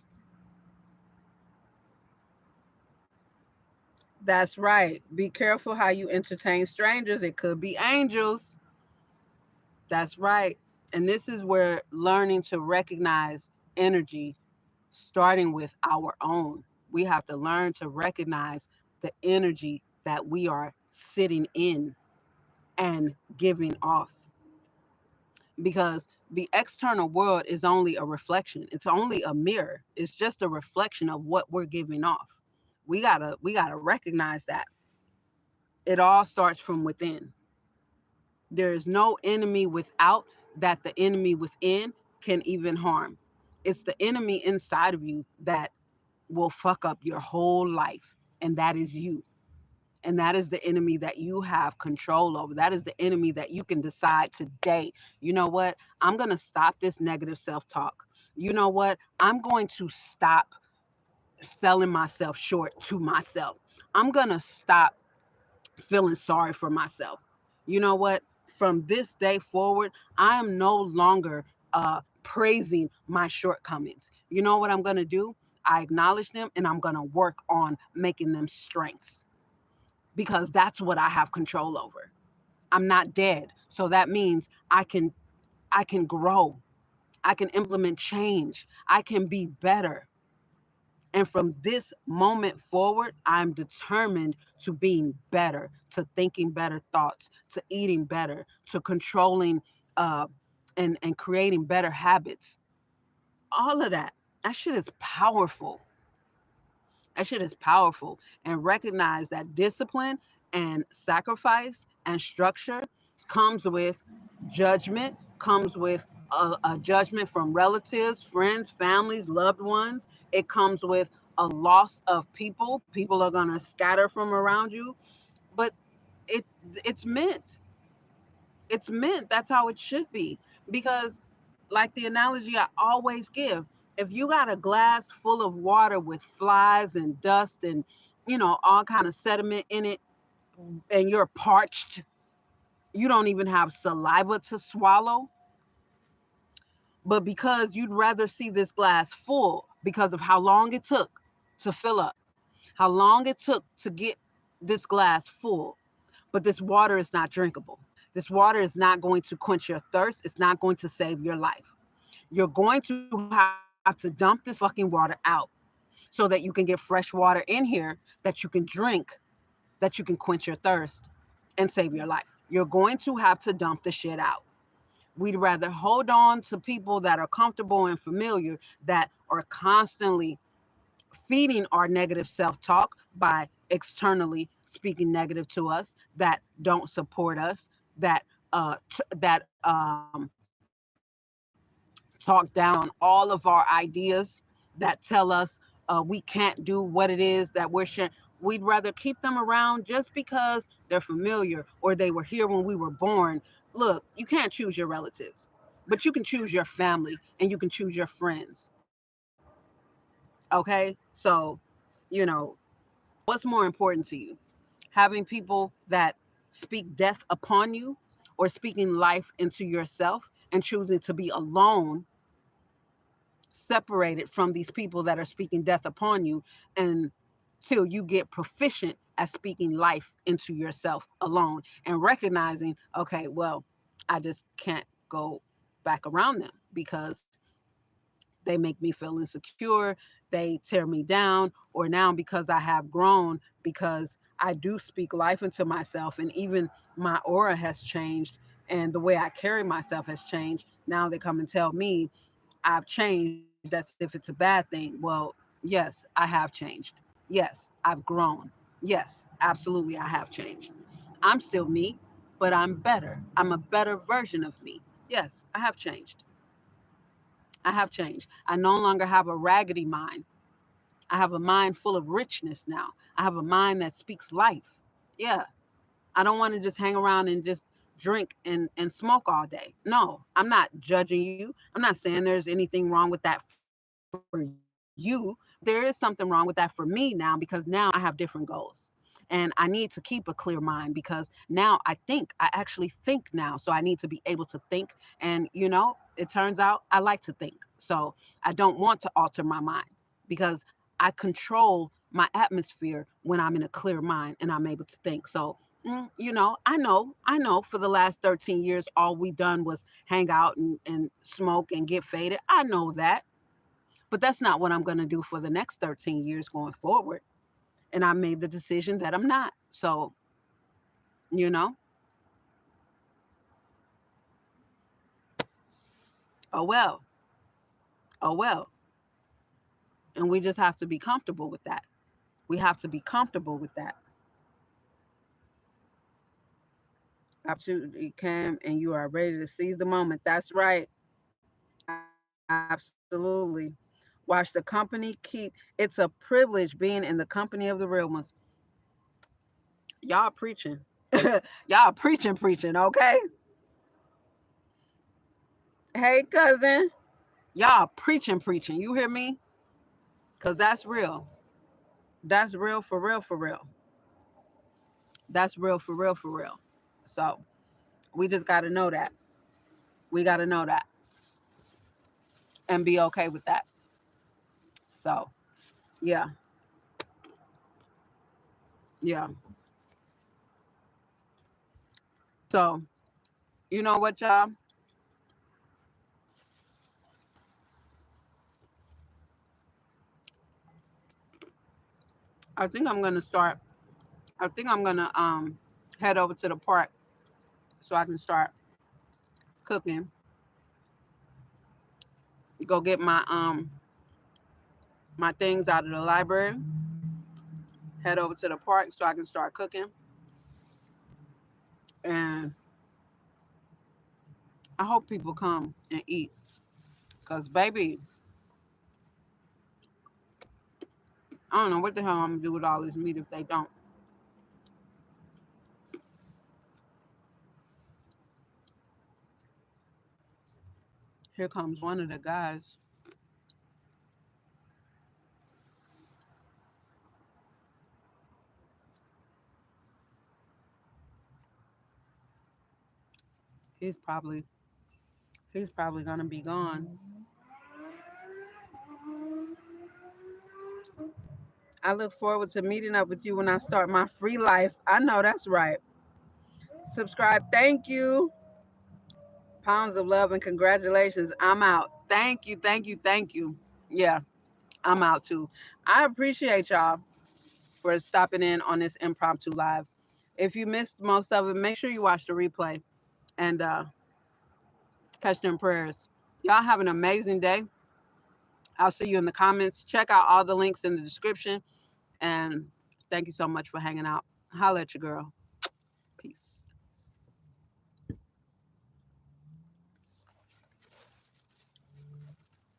That's right. Be careful how you entertain strangers. It could be angels. That's right. And this is where learning to recognize energy, starting with our own. We have to learn to recognize the energy that we are sitting in and giving off. Because The external world is only a reflection. It's only a mirror. It's just a reflection of what we're giving off. We gotta recognize that it all starts from within. There is no enemy without that the enemy within can even harm. It's the enemy inside of you that will fuck up your whole life, and that is you. And that is the enemy that you have control over. That is the enemy that you can decide today. You know what? I'm going to stop this negative self talk. You know what? I'm going to stop selling myself short to myself. I'm going to stop feeling sorry for myself. You know what? From this day forward, I am no longer praising my shortcomings. You know what I'm going to do? I acknowledge them and I'm going to work on making them strengths because that's what I have control over. I'm not dead. So that means I can grow. I can implement change. I can be better. And from this moment forward, I'm determined to being better, to thinking better thoughts, to eating better, to controlling uh, and creating better habits. All of that. That shit is powerful. That shit is powerful. And recognize that discipline and sacrifice and structure comes with judgment, comes with a judgment from relatives, friends, families, loved ones. It comes with a loss of people. People are gonna scatter from around you, but it it's meant. It's meant. That's how it should be. Because, like the analogy I always give, if you got a glass full of water with flies and dust and all kind of sediment in it, and you're parched, you don't even have saliva to swallow, but because you'd rather see this glass full because of how long it took to fill up, how long it took to get this glass full, but this water is not drinkable. This water is not going to quench your thirst. It's not going to save your life. You're going to have to dump this fucking water out so that you can get fresh water in here that you can drink, that you can quench your thirst and save your life. You're going to have to dump the shit out. We'd rather hold on to people that are comfortable and familiar, that are constantly feeding our negative self-talk by externally speaking negative to us, that don't support us, that talk down on all of our ideas, that tell us we can't do what it is that we're sharing. We'd rather keep them around just because they're familiar or they were here when we were born. Look, you can't choose your relatives, but you can choose your family and you can choose your friends. Okay? So, you know, what's more important to you? Having people that speak death upon you, or speaking life into yourself and choosing to be alone, separated from these people that are speaking death upon you, until you get proficient at speaking life into yourself alone and recognizing, okay, well, I just can't go back around them because they make me feel insecure, they tear me down, or now because I have grown, because I do speak life into myself, and even my aura has changed and the way I carry myself has changed. Now they come and tell me I've changed as if it's a bad thing. Well, yes, I have changed. Yes, I've grown. Yes, absolutely, I have changed. I'm still me, but I'm better. I'm a better version of me. Yes, I have changed. I have changed. I no longer have a raggedy mind. I have a mind full of richness now. I have a mind that speaks life. Yeah, I don't want to just hang around and just drink and smoke all day. No, I'm not judging you. I'm not saying there's anything wrong with that for you. There is something wrong with that for me now, because now I have different goals. And I need to keep a clear mind because now I actually think now. So I need to be able to think. And, it turns out I like to think. So I don't want to alter my mind because I control my atmosphere when I'm in a clear mind and I'm able to think. So I know for the last 13 years, all we done was hang out and smoke and get faded. I know that. But that's not what I'm going to do for the next 13 years going forward. And I made the decision that I'm not. So, you know, Oh well, oh well. And we just have to be comfortable with that. We have to be comfortable with that. Absolutely, Cam, and you are ready to seize the moment. That's right. Absolutely. Watch the company keep. It's a privilege being in the company of the real ones. Y'all preaching. Y'all preaching, okay? Hey, cousin. Y'all preaching. You hear me? Because that's real. That's real for real for real. That's real for real for real. So we just got to know that. We got to know that and be okay with that. So, yeah, yeah. So, you know what, y'all? I think I'm going to start. I think I'm going to head over to the park so I can start cooking. Go get my things out of the library. Head over to the park so I can start cooking. And I hope people come and eat. Cause baby, I don't know what the hell I'm gonna do with all this meat if they don't. Here comes one of the guys. He's probably he's probably gonna be gone. I look forward to meeting up with you when I start my free life. I know that's right. Subscribe. Thank you. Pounds of love and congratulations. I'm out. Thank you. Yeah, I'm out too. I appreciate y'all for stopping in on this impromptu live. If you missed most of it, make sure you watch the replay and catch them prayers. Y'all have an amazing day. I'll see you in the comments. Check out all the links in the description. And thank you so much for hanging out. Holla at your girl.